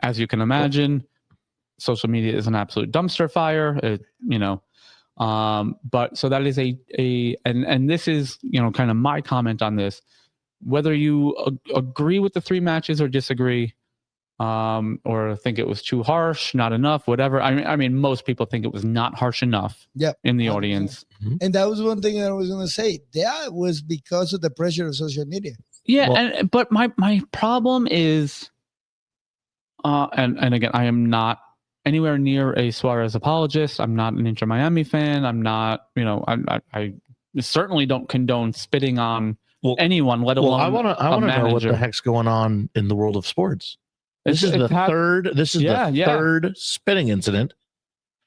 as you can imagine, social media is an absolute dumpster fire. But so that is and this is, kind of my comment on this, whether you agree with the 3 matches or disagree, or think it was too harsh, not enough, whatever. I mean, most people think it was not harsh enough in the audience. And that was one thing that I was going to say. That was because of the pressure of social media. Yeah, but my problem is, and again, I am not anywhere near a Suarez apologist. I'm not an Inter Miami fan. I'm not, I certainly don't condone spitting on anyone, let alone I want to know what the heck's going on in the world of sports. This is the third spitting incident,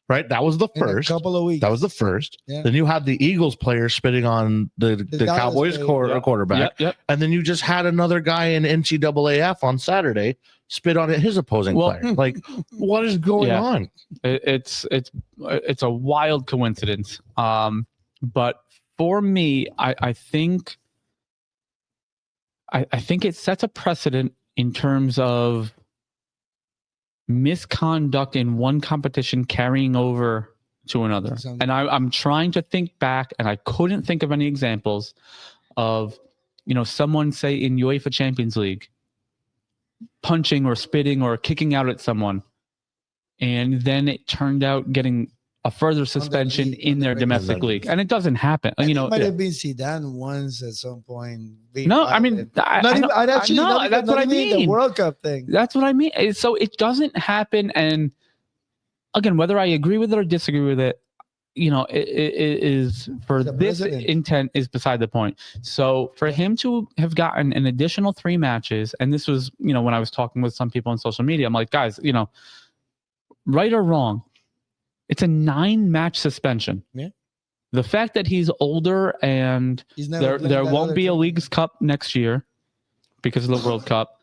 right? That was the first. In a couple of weeks. That was the first. Yeah. Then you had the Eagles player spitting on the Cowboys quarterback. Yep. And then you just had another guy in NCAAF on Saturday spit on his opposing player. Like, what is going on? It's a wild coincidence. But for me, I think it sets a precedent in terms of misconduct in one competition carrying over to another. And I'm trying to think back, and I couldn't think of any examples of, someone, say, in UEFA Champions League punching or spitting or kicking out at someone, and then it turned out getting a further suspension in their domestic league, and it doesn't happen. And you know, it might have been Zidane once at some point. No, I mean, that's what I mean. The World Cup thing. That's what I mean. So it doesn't happen. And again, whether I agree with it or disagree with it, you know, it is for this intent is beside the point. So for him to have gotten an additional 3 matches, and this was, you know, when I was talking with some people on social media, I'm like, guys, you know, right or wrong, it's a 9-match suspension. Yeah. The fact that he's older and there won't be a Leagues Cup next year because of the World Cup,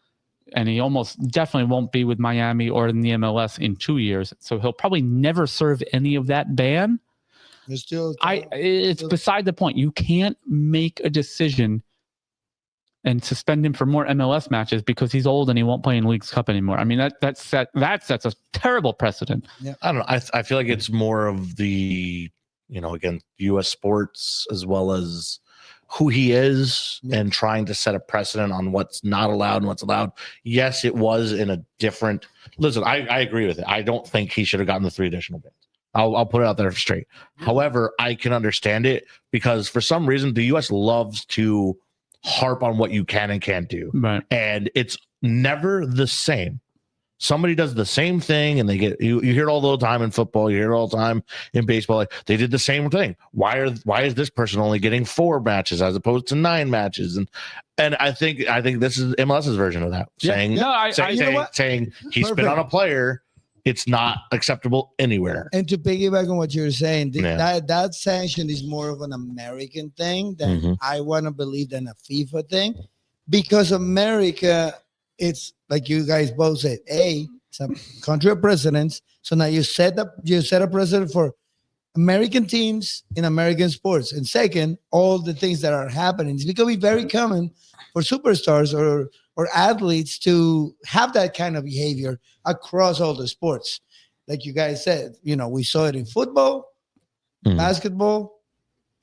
and he almost definitely won't be with Miami or in the MLS in 2 years. So he'll probably never serve any of that ban. It's beside the point. You can't make a decision and suspend him for more MLS matches because he's old and he won't play in Leagues Cup anymore. I mean, that sets a terrible precedent. Yeah. I don't know. I feel like it's more of the, you know, again, U.S. sports as well as who he is and trying to set a precedent on what's not allowed and what's allowed. Yes, it was in a different. Listen, I agree with it. I don't think he should have gotten the 3 additional bans. I'll put it out there straight. However, I can understand it because for some reason the U.S. loves to harp on what you can and can't do, right? And it's never the same. Somebody does the same thing, and they get you hear it all the time in football. You hear it all the time in baseball. Like, they did the same thing. Why is this person only getting 4 matches as opposed to 9 matches? And I think this is MLS's version of that, saying he spit on a player. It's not acceptable anywhere. And to piggyback on what you're saying, that sanction is more of an American thing than I want to believe than a FIFA thing, because America, it's like you guys both said, it's a country of presidents. So now you set a precedent for American teams in American sports. And second, all the things that are happening, it's becoming very common for superstars or athletes to have that kind of behavior across all the sports. Like you guys said, you know, we saw it in football, basketball,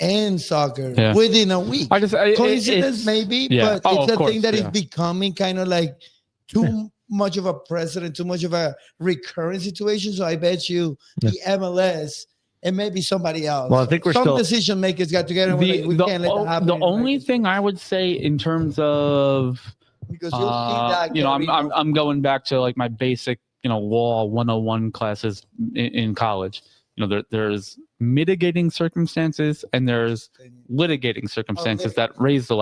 and soccer within a week. Coincidence maybe, but it's a thing that is becoming kind of like too much of a precedent, too much of a recurrent situation. So I bet you the MLS and maybe somebody else. Well, I think some decision makers got together. We can't let that happen. The only thing I would say in terms of, because you'll see that, you know, I'm going back to like my basic, you know, law 101 classes in college. You know, there's mitigating circumstances and there's litigating circumstances that raise the